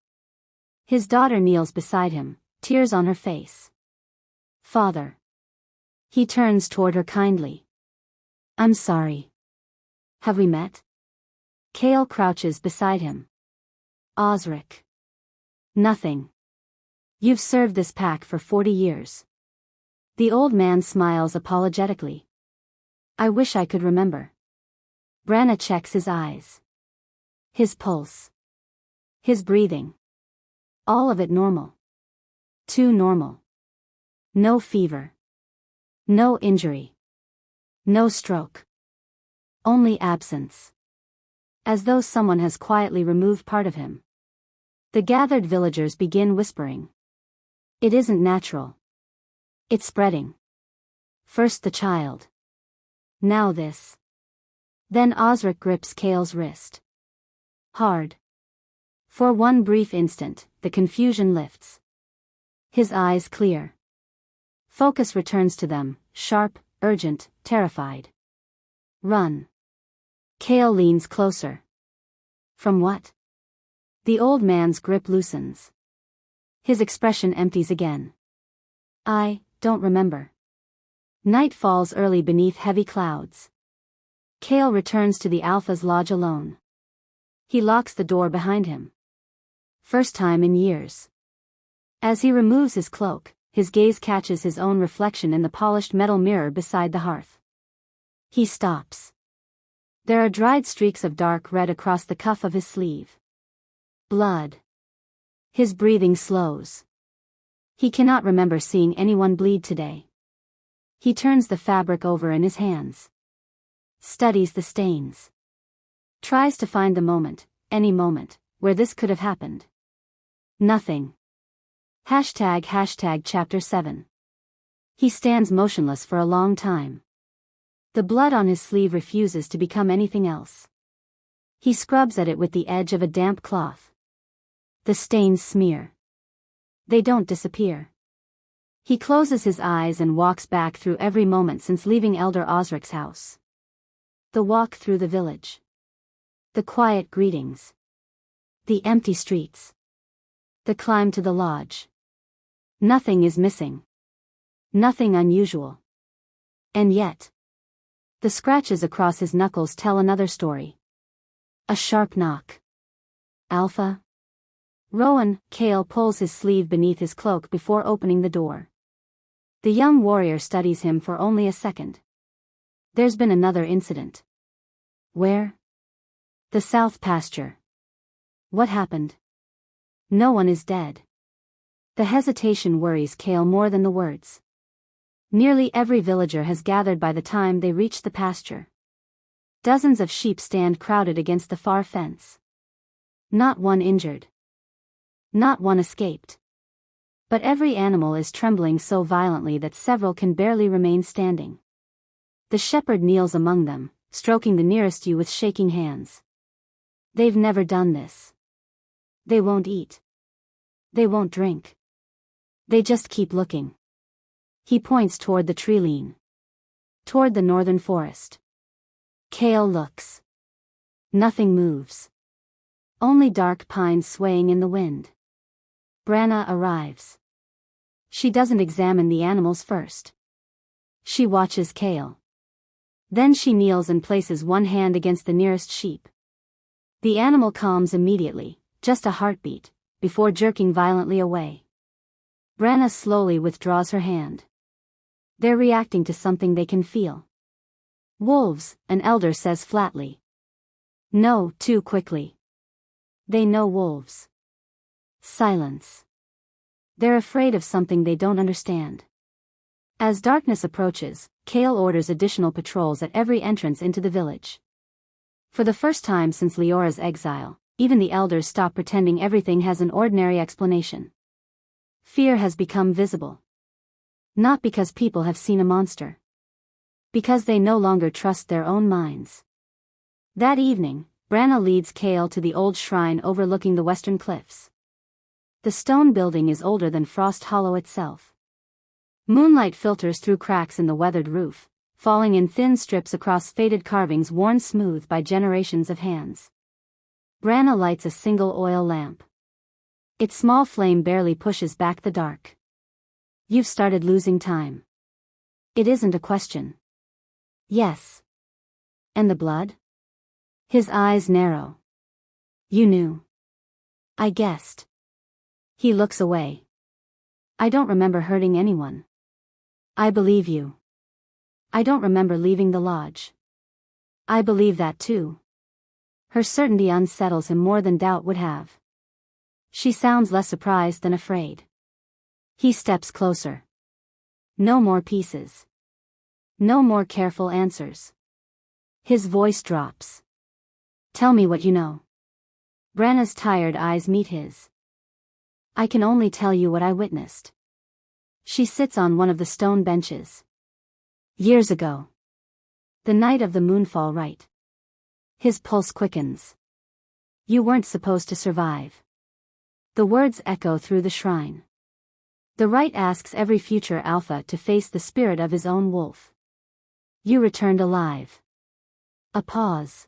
His daughter kneels beside him, tears on her face. Father. He turns toward her kindly. I'm sorry. Have we met? Kael crouches beside him. Osric. Nothing. You've served this pack for 40 years. The old man smiles apologetically. I wish I could remember. Branna checks his eyes. His pulse. His breathing. All of it normal. Too normal. No fever. No injury. No stroke. Only absence. As though someone has quietly removed part of him. The gathered villagers begin whispering. It isn't natural. It's spreading. First the child. Now this. Then Osric grips Kael's wrist. Hard. For one brief instant, the confusion lifts. His eyes clear. Focus returns to them, sharp, urgent, terrified. Run. Kael leans closer. From what? The old man's grip loosens. His expression empties again. I don't remember. Night falls early beneath heavy clouds. Kael returns to the Alpha's lodge alone. He locks the door behind him. First time in years. As he removes his cloak, his gaze catches his own reflection in the polished metal mirror beside the hearth. He stops. There are dried streaks of dark red across the cuff of his sleeve. Blood. His breathing slows. He cannot remember seeing anyone bleed today. He turns the fabric over in his hands. Studies the stains. Tries to find the moment, any moment, where this could have happened. Nothing. Chapter 7. He stands motionless for a long time. The blood on his sleeve refuses to become anything else. He scrubs at it with the edge of a damp cloth. The stains smear. They don't disappear. He closes his eyes and walks back through every moment since leaving Elder Osric's house. The walk through the village. The quiet greetings. The empty streets. The climb to the lodge. Nothing is missing. Nothing unusual. And yet, the scratches across his knuckles tell another story. A sharp knock. Alpha? Rowan. Kael pulls his sleeve beneath his cloak before opening the door. The young warrior studies him for only a second. There's been another incident. Where? The south pasture. What happened? No one is dead. The hesitation worries Kael more than the words. Nearly every villager has gathered by the time they reach the pasture. Dozens of sheep stand crowded against the far fence. Not one injured. Not one escaped. But every animal is trembling so violently that several can barely remain standing. The shepherd kneels among them, stroking the nearest ewe with shaking hands. They've never done this. They won't eat. They won't drink. They just keep looking. He points toward the tree-line. Toward the northern forest. Kael looks. Nothing moves. Only dark pines swaying in the wind. Branna arrives. She doesn't examine the animals first. She watches Kael. Then she kneels and places one hand against the nearest sheep. The animal calms immediately, just a heartbeat, before jerking violently away. Branna slowly withdraws her hand. They're reacting to something they can feel. Wolves, an elder says flatly. No, too quickly. They know wolves. Silence. They're afraid of something they don't understand. As darkness approaches, Kael orders additional patrols at every entrance into the village. For the first time since Leora's exile, even the elders stop pretending everything has an ordinary explanation. Fear has become visible. Not because people have seen a monster. Because they no longer trust their own minds. That evening, Branna leads Kael to the old shrine overlooking the western cliffs. The stone building is older than Frost Hollow itself. Moonlight filters through cracks in the weathered roof, falling in thin strips across faded carvings worn smooth by generations of hands. Branna lights a single oil lamp. Its small flame barely pushes back the dark. You've started losing time. It isn't a question. Yes. And the blood? His eyes narrow. You knew. I guessed. He looks away. I don't remember hurting anyone. I believe you. I don't remember leaving the lodge. I believe that too. Her certainty unsettles him more than doubt would have. She sounds less surprised than afraid. He steps closer. No more pieces. No more careful answers. His voice drops. Tell me what you know. Branna's tired eyes meet his. I can only tell you what I witnessed. She sits on one of the stone benches. Years ago. The night of the moonfall, right? His pulse quickens. You weren't supposed to survive. The words echo through the shrine. The rite asks every future alpha to face the spirit of his own wolf. You returned alive. A pause.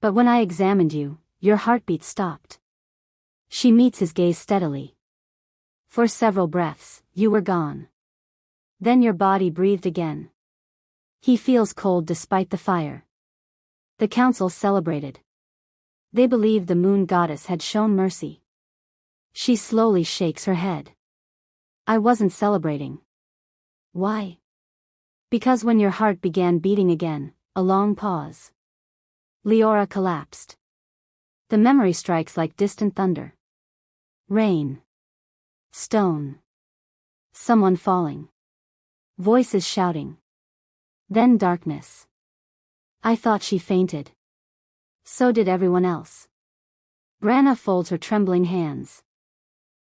But when I examined you, your heartbeat stopped. She meets his gaze steadily. For several breaths, you were gone. Then your body breathed again. He feels cold despite the fire. The council celebrated. They believed the moon goddess had shown mercy. She slowly shakes her head. I wasn't celebrating. Why? Because when your heart began beating again, a long pause. Leora collapsed. The memory strikes like distant thunder. Rain. Stone. Someone falling. Voices shouting. Then darkness. I thought she fainted. So did everyone else. Branna folds her trembling hands.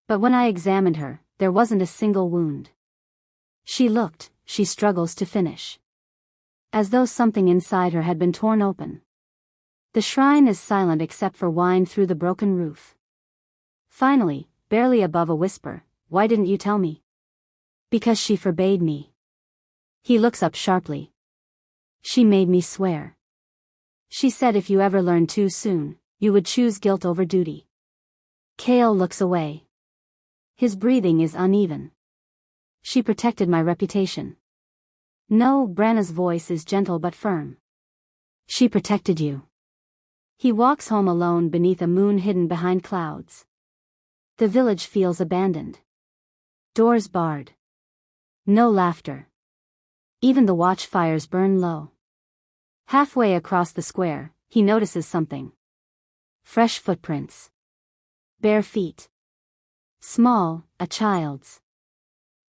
But when I examined her, there wasn't a single wound. She looked, she struggles to finish. As though something inside her had been torn open. The shrine is silent except for whine through the broken roof. Finally, barely above a whisper, why didn't you tell me? Because she forbade me. He looks up sharply. She made me swear. She said if you ever learned too soon, you would choose guilt over duty. Kael looks away. His breathing is uneven. She protected my reputation. No, Branna's voice is gentle but firm. She protected you. He walks home alone beneath a moon hidden behind clouds. The village feels abandoned. Doors barred. No laughter. Even the watchfires burn low. Halfway across the square, he notices something. Fresh footprints. Bare feet. Small, a child's.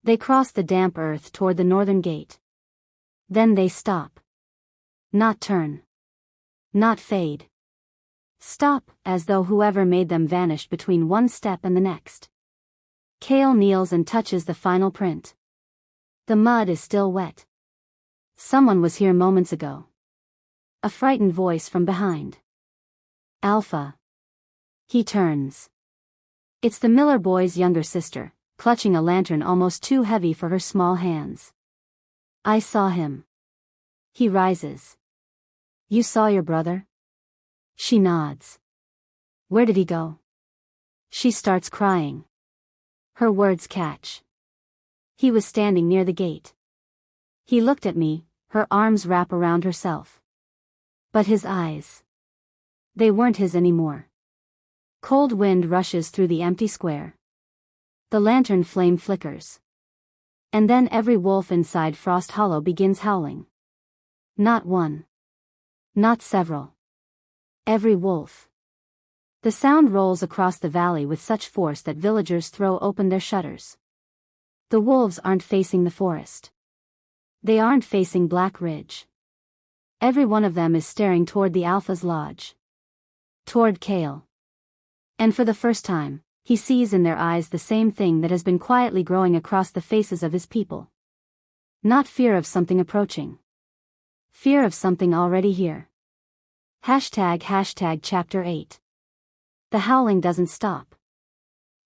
They cross the damp earth toward the northern gate. Then they stop. Not turn. Not fade. Stop, as though whoever made them vanished between one step and the next. Kael kneels and touches the final print. The mud is still wet. Someone was here moments ago. A frightened voice from behind. Alpha. He turns. It's the Miller boy's younger sister, clutching a lantern almost too heavy for her small hands. I saw him. He rises. You saw your brother? She nods. Where did he go? She starts crying. Her words catch. He was standing near the gate. He looked at me, her arms wrap around herself. But his eyes. They weren't his anymore. Cold wind rushes through the empty square. The lantern flame flickers. And then every wolf inside Frost Hollow begins howling. Not one. Not several. Every wolf. The sound rolls across the valley with such force that villagers throw open their shutters. The wolves aren't facing the forest. They aren't facing Black Ridge. Every one of them is staring toward the Alpha's lodge. Toward Kael. And for the first time, he sees in their eyes the same thing that has been quietly growing across the faces of his people. Not fear of something approaching. Fear of something already here. ## Chapter 8. The howling doesn't stop.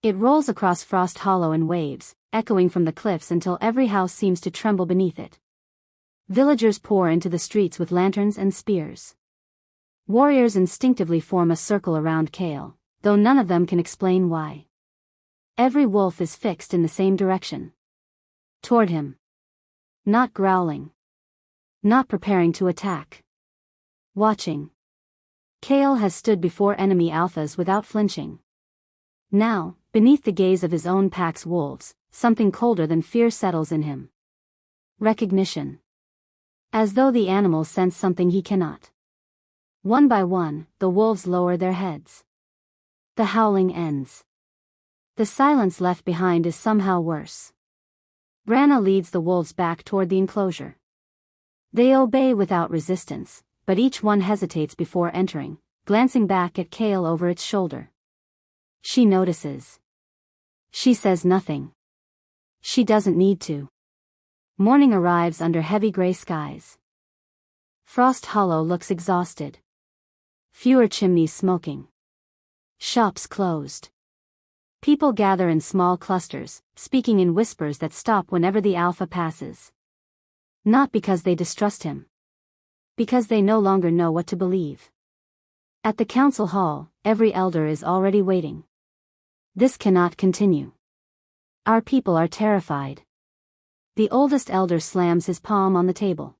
It rolls across Frost Hollow in waves, echoing from the cliffs until every house seems to tremble beneath it. Villagers pour into the streets with lanterns and spears. Warriors instinctively form a circle around Kael, though none of them can explain why. Every wolf is fixed in the same direction. Toward him. Not growling. Not preparing to attack. Watching. Kael has stood before enemy alphas without flinching. Now, beneath the gaze of his own pack's wolves, something colder than fear settles in him. Recognition. As though the animals sense something he cannot. One by one, the wolves lower their heads. The howling ends. The silence left behind is somehow worse. Branna leads the wolves back toward the enclosure. They obey without resistance, but each one hesitates before entering, glancing back at Kael over its shoulder. She notices. She says nothing. She doesn't need to. Morning arrives under heavy gray skies. Frost Hollow looks exhausted. Fewer chimneys smoking. Shops closed. People gather in small clusters, speaking in whispers that stop whenever the Alpha passes. Not because they distrust him. Because they no longer know what to believe. At the council hall, every elder is already waiting. This cannot continue. Our people are terrified. The oldest elder slams his palm on the table.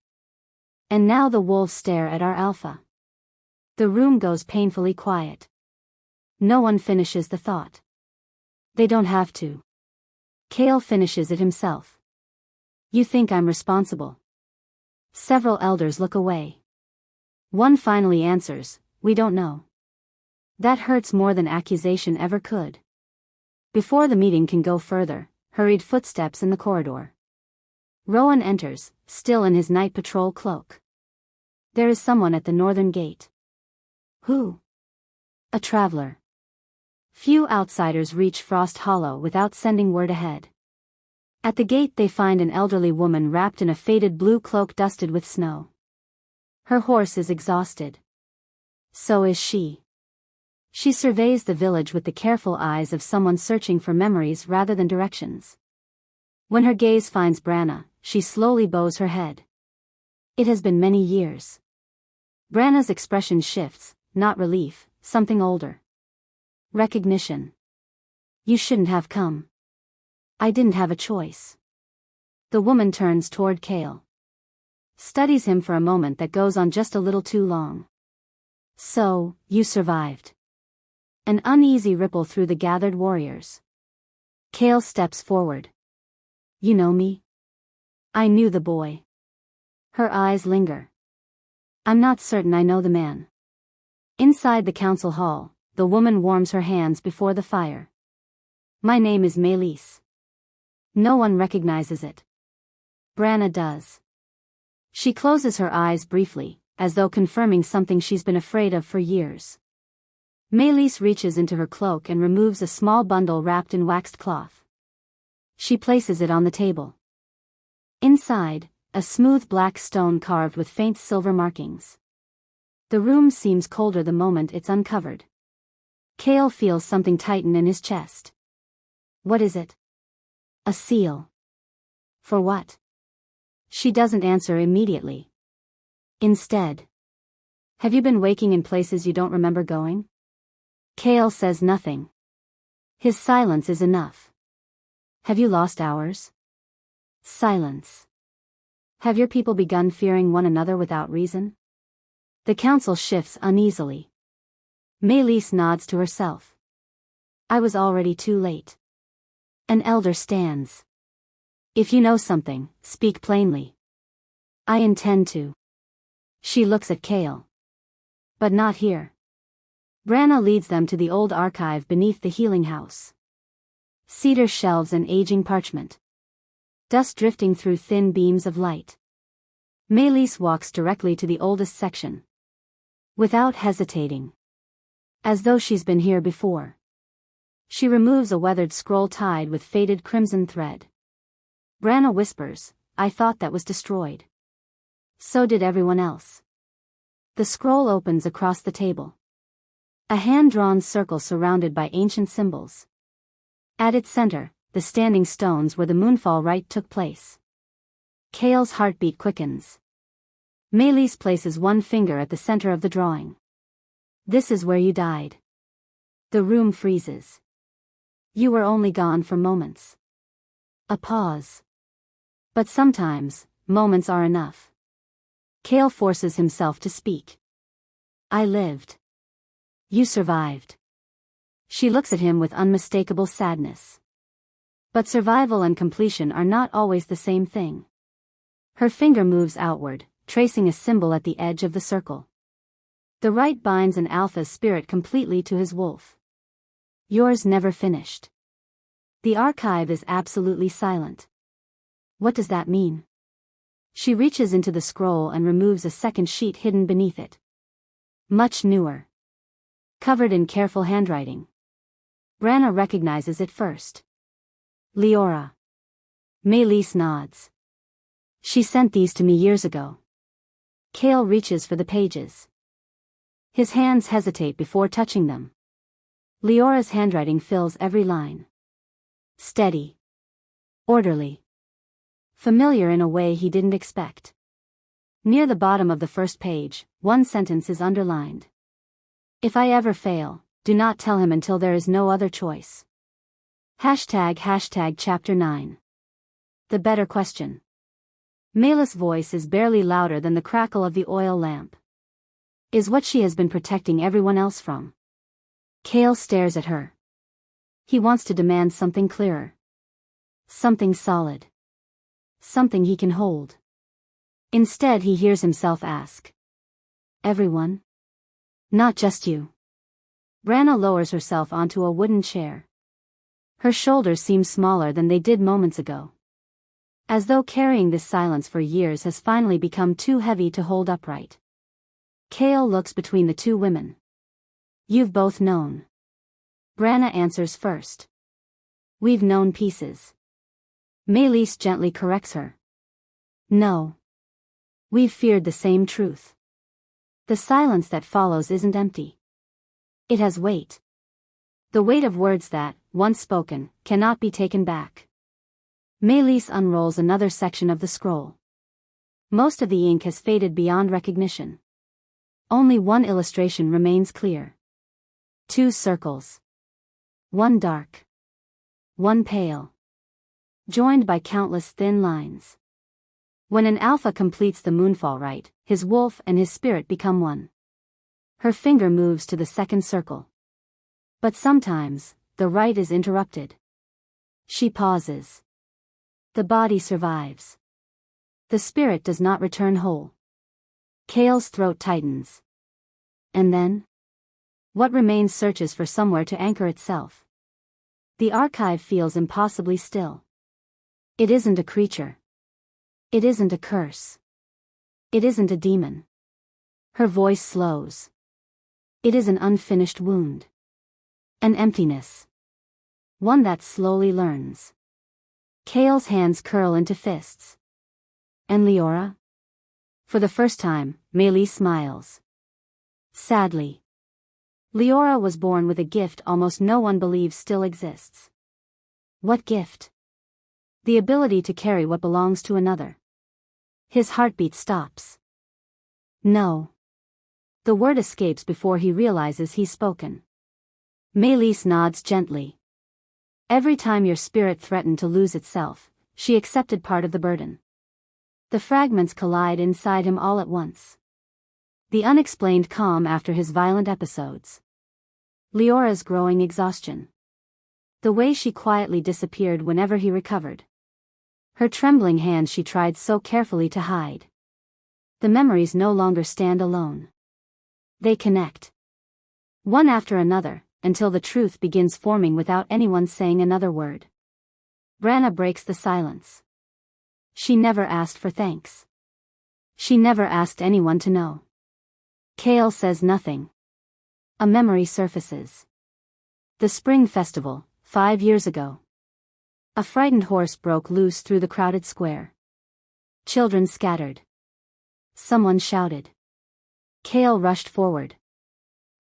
And now the wolves stare at our Alpha. The room goes painfully quiet. No one finishes the thought. They don't have to. Kael finishes it himself. You think I'm responsible? Several elders look away. One finally answers, we don't know. That hurts more than accusation ever could. Before the meeting can go further, hurried footsteps in the corridor. Rowan enters, still in his night patrol cloak. There is someone at the northern gate. Who? A traveler. Few outsiders reach Frost Hollow without sending word ahead. At the gate they find an elderly woman wrapped in a faded blue cloak dusted with snow. Her horse is exhausted. So is she. She surveys the village with the careful eyes of someone searching for memories rather than directions. When her gaze finds Branna, she slowly bows her head. It has been many years. Branna's expression shifts, not relief, something older. Recognition. You shouldn't have come. I didn't have a choice. The woman turns toward Kael. Studies him for a moment that goes on just a little too long. So, you survived. An uneasy ripple through the gathered warriors. Kael steps forward. You know me? I knew the boy. Her eyes linger. I'm not certain I know the man. Inside the council hall, the woman warms her hands before the fire. My name is Melis. No one recognizes it. Branna does. She closes her eyes briefly, as though confirming something she's been afraid of for years. Melis reaches into her cloak and removes a small bundle wrapped in waxed cloth. She places it on the table. Inside, a smooth black stone carved with faint silver markings. The room seems colder the moment it's uncovered. Kael feels something tighten in his chest. What is it? A seal. For what? She doesn't answer immediately. Instead. Have you been waking in places you don't remember going? Kael says nothing. His silence is enough. Have you lost hours? Silence. Have your people begun fearing one another without reason? The council shifts uneasily. Melis nods to herself. I was already too late. An elder stands. If you know something, speak plainly. I intend to. She looks at Kael. But not here. Branna leads them to the old archive beneath the healing house. Cedar shelves and aging parchment. Dust drifting through thin beams of light. Melis walks directly to the oldest section. Without hesitating. As though she's been here before. She removes a weathered scroll tied with faded crimson thread. Branna whispers, I thought that was destroyed. So did everyone else. The scroll opens across the table. A hand-drawn circle surrounded by ancient symbols. At its center, the standing stones where the moonfall rite took place. Kael's heartbeat quickens. Melis places one finger at the center of the drawing. This is where you died. The room freezes. You were only gone for moments. A pause. But sometimes, moments are enough. Kael forces himself to speak. I lived. You survived. She looks at him with unmistakable sadness. But survival and completion are not always the same thing. Her finger moves outward, tracing a symbol at the edge of the circle. The rite binds an Alpha's spirit completely to his wolf. Yours never finished. The archive is absolutely silent. What does that mean? She reaches into the scroll and removes a second sheet hidden beneath it. Much newer. Covered in careful handwriting. Branna recognizes it first. Leora. Melis nods. She sent these to me years ago. Kael reaches for the pages. His hands hesitate before touching them. Leora's handwriting fills every line. Steady. Orderly. Familiar in a way he didn't expect. Near the bottom of the first page, one sentence is underlined. If I ever fail, do not tell him until there is no other choice. ## Chapter 9. The better question. Mayla's voice is barely louder than the crackle of the oil lamp. Is what she has been protecting everyone else from. Kael stares at her. He wants to demand something clearer. Something solid. Something he can hold. Instead he hears himself ask. Everyone? Not just you. Branna lowers herself onto a wooden chair. Her shoulders seem smaller than they did moments ago. As though carrying this silence for years has finally become too heavy to hold upright. Kael looks between the two women. You've both known. Branna answers first. We've known pieces. Maelys gently corrects her. No. We've feared the same truth. The silence that follows isn't empty. It has weight. The weight of words that, once spoken, cannot be taken back. Maelys unrolls another section of the scroll. Most of the ink has faded beyond recognition. Only one illustration remains clear. 2 circles. One dark. One pale. Joined by countless thin lines. When an alpha completes the moonfall rite, his wolf and his spirit become one. Her finger moves to the second circle. But sometimes, the rite is interrupted. She pauses. The body survives. The spirit does not return whole. Kael's throat tightens. And then? What remains searches for somewhere to anchor itself. The archive feels impossibly still. It isn't a creature. It isn't a curse. It isn't a demon. Her voice slows. It is an unfinished wound. An emptiness. One that slowly learns. Kael's hands curl into fists. And Leora? For the first time, Maelys smiles. Sadly. Leora was born with a gift almost no one believes still exists. What gift? The ability to carry what belongs to another. His heartbeat stops. No. The word escapes before he realizes he's spoken. Maelys nods gently. Every time your spirit threatened to lose itself, she accepted part of the burden. The fragments collide inside him all at once. The unexplained calm after his violent episodes. Leora's growing exhaustion. The way she quietly disappeared whenever he recovered. Her trembling hands she tried so carefully to hide. The memories no longer stand alone. They connect. One after another, until the truth begins forming without anyone saying another word. Branna breaks the silence. She never asked for thanks. She never asked anyone to know. Kael says nothing. A memory surfaces. The spring festival, 5 years ago. A frightened horse broke loose through the crowded square. Children scattered. Someone shouted. Kael rushed forward.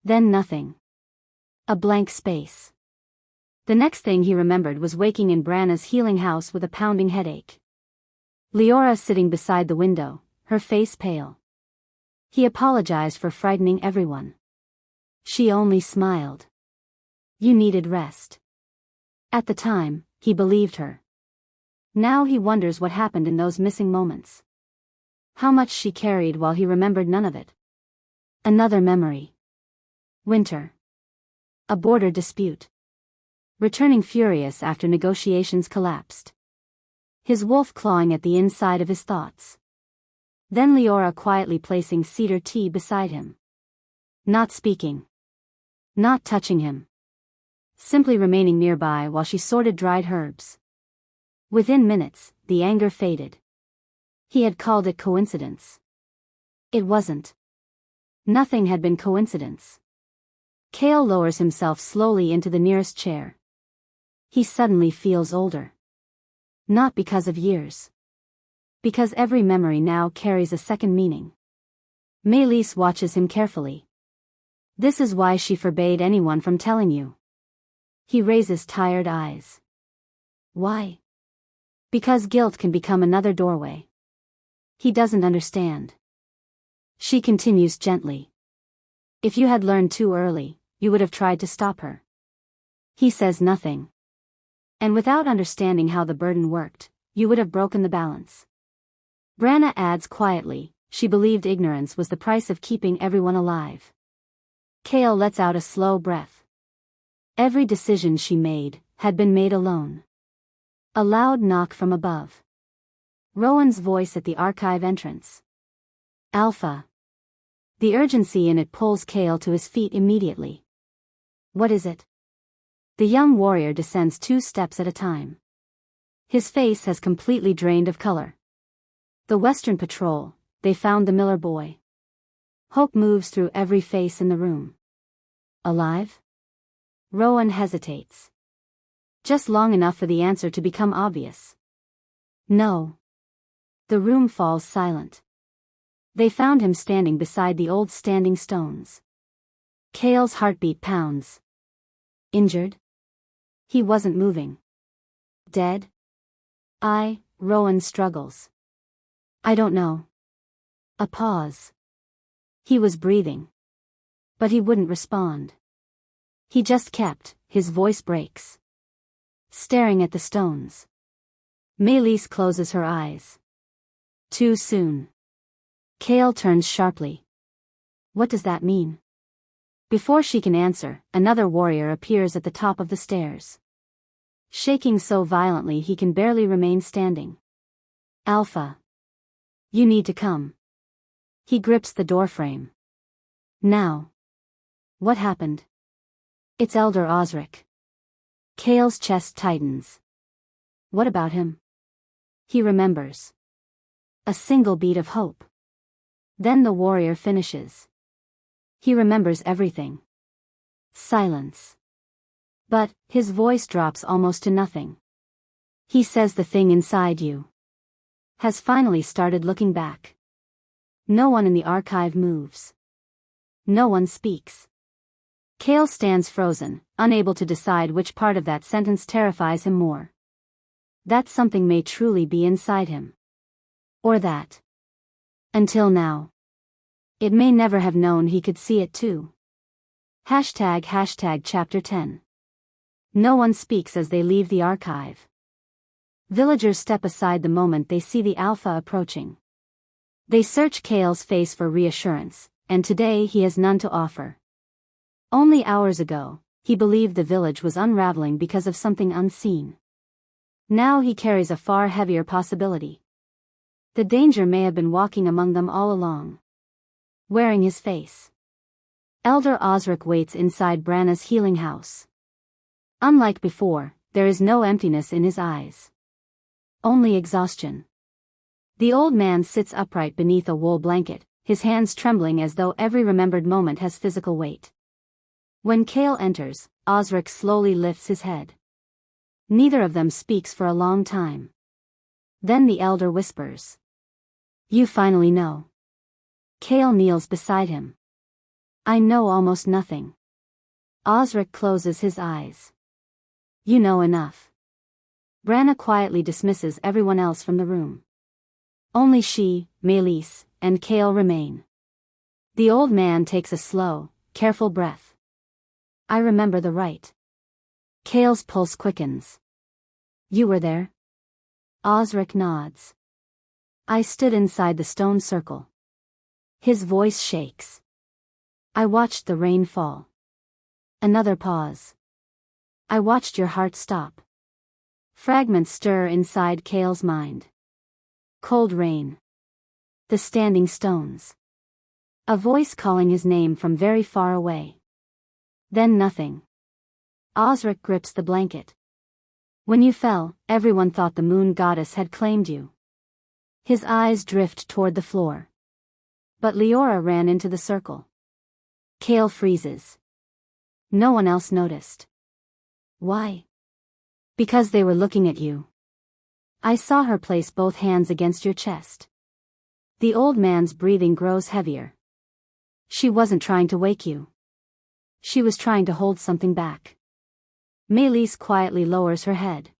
Then nothing. A blank space. The next thing he remembered was waking in Branna's healing house with a pounding headache. Leora sitting beside the window, her face pale. He apologized for frightening everyone. She only smiled. You needed rest. At the time, he believed her. Now he wonders what happened in those missing moments. How much she carried while he remembered none of it. Another memory. Winter. A border dispute. Returning furious after negotiations collapsed. His wolf clawing at the inside of his thoughts. Then Leora quietly placing cedar tea beside him. Not speaking. Not touching him. Simply remaining nearby while she sorted dried herbs. Within minutes, the anger faded. He had called it coincidence. It wasn't. Nothing had been coincidence. Kael lowers himself slowly into the nearest chair. He suddenly feels older. Not because of years. Because every memory now carries a second meaning. Melis watches him carefully. This is why she forbade anyone from telling you. He raises tired eyes. Why? Because guilt can become another doorway. He doesn't understand. She continues gently. If you had learned too early, you would have tried to stop her. He says nothing. And without understanding how the burden worked, you would have broken the balance. Branna adds quietly, she believed ignorance was the price of keeping everyone alive. Kael lets out a slow breath. Every decision she made had been made alone. A loud knock from above. Rowan's voice at the archive entrance. Alpha. The urgency in it pulls Kael to his feet immediately. What is it? The young warrior descends 2 steps at a time. His face has completely drained of color. The Western Patrol, they found the Miller boy. Hope moves through every face in the room. Alive? Rowan hesitates. Just long enough for the answer to become obvious. No. The room falls silent. They found him standing beside the old standing stones. Kael's heartbeat pounds. Injured? He wasn't moving. Dead? Rowan struggles. I don't know. A pause. He was breathing. But he wouldn't respond. He just kept, his voice breaks. Staring at the stones. Melis closes her eyes. Too soon. Kael turns sharply. What does that mean? Before she can answer, another warrior appears at the top of the stairs. Shaking so violently he can barely remain standing. Alpha. You need to come. He grips the doorframe. Now. What happened? It's Elder Osric. Kael's chest tightens. What about him? He remembers. A single beat of hope. Then the warrior finishes. He remembers everything. Silence. But, his voice drops almost to nothing. He says the thing inside you has finally started looking back. No one in the archive moves. No one speaks. Kael stands frozen, unable to decide which part of that sentence terrifies him more. That something may truly be inside him. Or that. Until now. It may never have known he could see it too. ## Chapter 10. No one speaks as they leave the archive. Villagers step aside the moment they see the Alpha approaching. They search Kael's face for reassurance, and today he has none to offer. Only hours ago, he believed the village was unraveling because of something unseen. Now he carries a far heavier possibility. The danger may have been walking among them all along. Wearing his face. Elder Osric waits inside Branna's healing house. Unlike before, there is no emptiness in his eyes. Only exhaustion. The old man sits upright beneath a wool blanket, his hands trembling as though every remembered moment has physical weight. When Kael enters, Osric slowly lifts his head. Neither of them speaks for a long time. Then the elder whispers. You finally know. Kael kneels beside him. I know almost nothing. Osric closes his eyes. You know enough. Branna quietly dismisses everyone else from the room. Only she, Melis, and Kael remain. The old man takes a slow, careful breath. I remember the rite. Kael's pulse quickens. You were there? Osric nods. I stood inside the stone circle. His voice shakes. I watched the rain fall. Another pause. I watched your heart stop. Fragments stir inside Kael's mind. Cold rain. The standing stones. A voice calling his name from very far away. Then nothing. Osric grips the blanket. When you fell, everyone thought the moon goddess had claimed you. His eyes drift toward the floor. But Leora ran into the circle. Kael freezes. No one else noticed. Why? Because they were looking at you. I saw her place both hands against your chest. The old man's breathing grows heavier. She wasn't trying to wake you. She was trying to hold something back. Melis quietly lowers her head.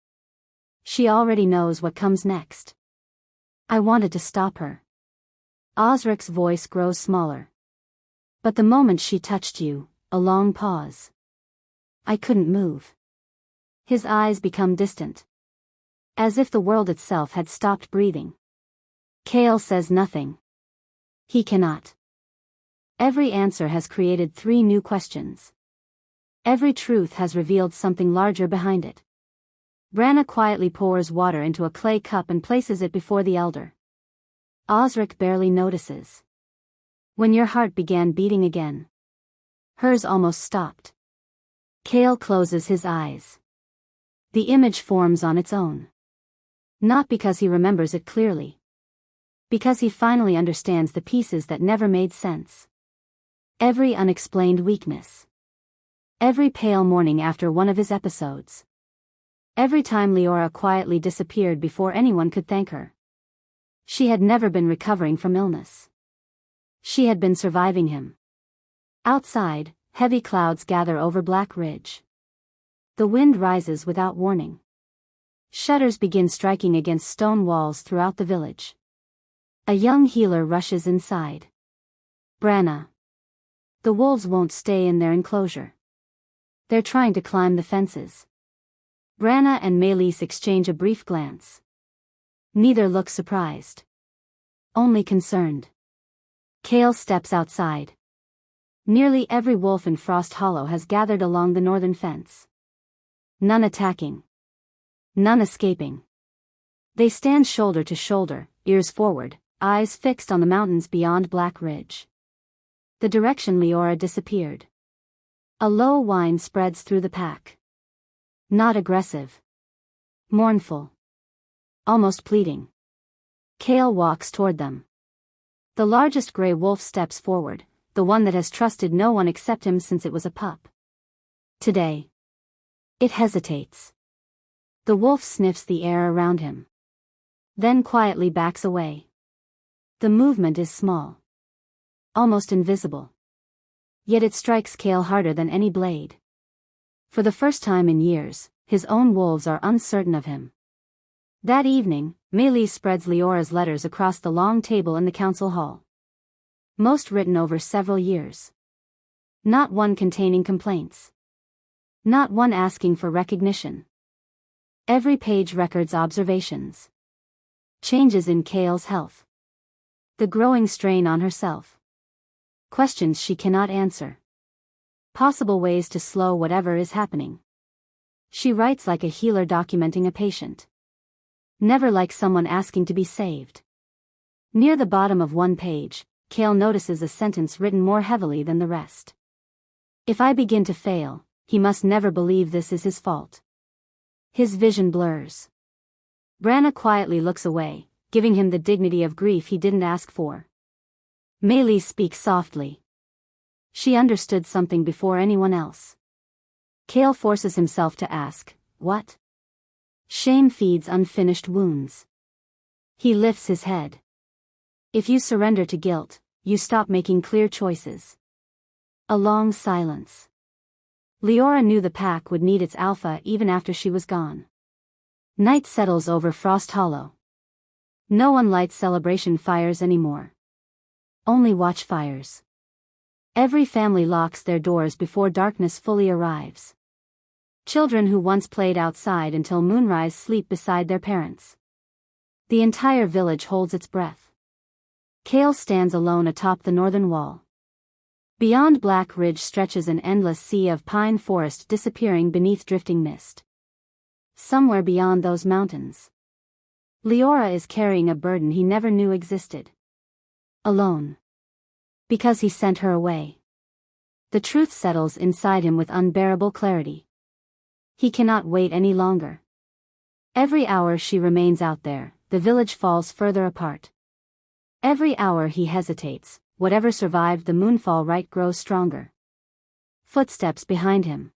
She already knows what comes next. I wanted to stop her. Osric's voice grows smaller. But the moment she touched you, a long pause. I couldn't move. His eyes become distant. As if the world itself had stopped breathing. Kael says nothing. He cannot. Every answer has created 3 new questions. Every truth has revealed something larger behind it. Branna quietly pours water into a clay cup and places it before the elder. Osric barely notices. When your heart began beating again. Hers almost stopped. Kael closes his eyes. The image forms on its own. Not because he remembers it clearly. Because he finally understands the pieces that never made sense. Every unexplained weakness. Every pale morning after one of his episodes. Every time Leora quietly disappeared before anyone could thank her. She had never been recovering from illness. She had been surviving him. Outside, heavy clouds gather over Black Ridge. The wind rises without warning. Shutters begin striking against stone walls throughout the village. A young healer rushes inside. Branna. The wolves won't stay in their enclosure. They're trying to climb the fences. Branna and Melis exchange a brief glance. Neither looks surprised. Only concerned. Kael steps outside. Nearly every wolf in Frost Hollow has gathered along the northern fence. None attacking. None escaping. They stand shoulder to shoulder, ears forward, eyes fixed on the mountains beyond Black Ridge. The direction Leora disappeared. A low whine spreads through the pack. Not aggressive. Mournful. Almost pleading. Kael walks toward them. The largest gray wolf steps forward, the one that has trusted no one except him since it was a pup. Today. It hesitates. The wolf sniffs the air around him. Then quietly backs away. The movement is small. Almost invisible. Yet it strikes Kael harder than any blade. For the first time in years, his own wolves are uncertain of him. That evening, Melis spreads Leora's letters across the long table in the council hall. Most written over several years. Not one containing complaints. Not one asking for recognition. Every page records observations. Changes in Kael's health. The growing strain on herself. Questions she cannot answer. Possible ways to slow whatever is happening. She writes like a healer documenting a patient. Never like someone asking to be saved. Near the bottom of one page, Kael notices a sentence written more heavily than the rest. If I begin to fail, he must never believe this is his fault. His vision blurs. Branna quietly looks away, giving him the dignity of grief he didn't ask for. Melis speaks softly. She understood something before anyone else. Kael forces himself to ask, what? Shame feeds unfinished wounds. He lifts his head. If you surrender to guilt, you stop making clear choices. A long silence. Leora knew the pack would need its alpha even after she was gone. Night settles over Frost Hollow. No one lights celebration fires anymore. Only watchfires. Every family locks their doors before darkness fully arrives. Children who once played outside until moonrise sleep beside their parents. The entire village holds its breath. Kael stands alone atop the northern wall. Beyond Black Ridge stretches an endless sea of pine forest disappearing beneath drifting mist. Somewhere beyond those mountains, Leora is carrying a burden he never knew existed. Alone. Because he sent her away. The truth settles inside him with unbearable clarity. He cannot wait any longer. Every hour she remains out there, the village falls further apart. Every hour he hesitates, whatever survived the moonfall rite grows stronger. Footsteps behind him.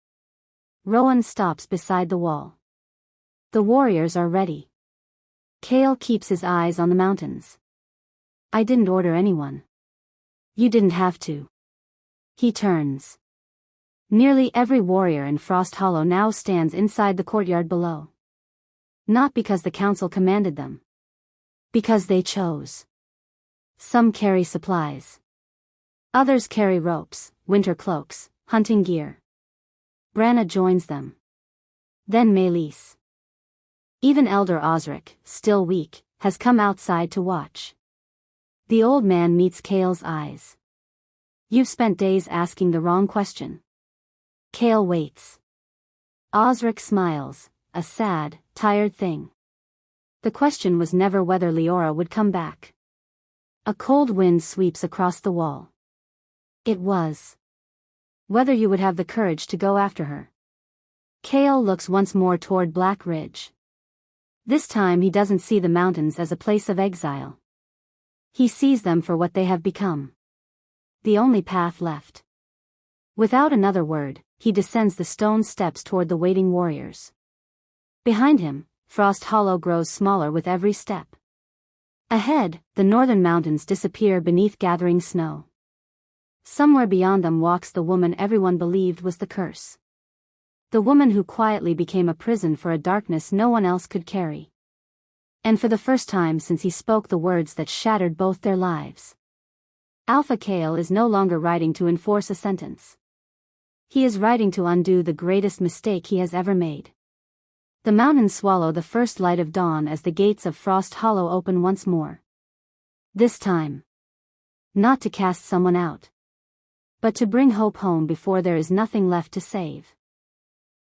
Rowan stops beside the wall. The warriors are ready. Kael keeps his eyes on the mountains. I didn't order anyone. You didn't have to. He turns. Nearly every warrior in Frost Hollow now stands inside the courtyard below. Not because the council commanded them. Because they chose. Some carry supplies. Others carry ropes, winter cloaks, hunting gear. Branna joins them. Then Melis. Even Elder Osric, still weak, has come outside to watch. The old man meets Kael's eyes. You've spent days asking the wrong question. Kael waits. Osric smiles, a sad, tired thing. The question was never whether Leora would come back. A cold wind sweeps across the wall. It was whether you would have the courage to go after her. Kael looks once more toward Black Ridge. This time he doesn't see the mountains as a place of exile. He sees them for what they have become. The only path left. Without another word, he descends the stone steps toward the waiting warriors. Behind him, Frost Hollow grows smaller with every step. Ahead, the northern mountains disappear beneath gathering snow. Somewhere beyond them walks the woman everyone believed was the curse. The woman who quietly became a prison for a darkness no one else could carry. And for the first time since he spoke the words that shattered both their lives. Alpha Kael is no longer writing to enforce a sentence. He is writing to undo the greatest mistake he has ever made. The mountains swallow the first light of dawn as the gates of Frost Hollow open once more. This time. Not to cast someone out. But to bring hope home before there is nothing left to save.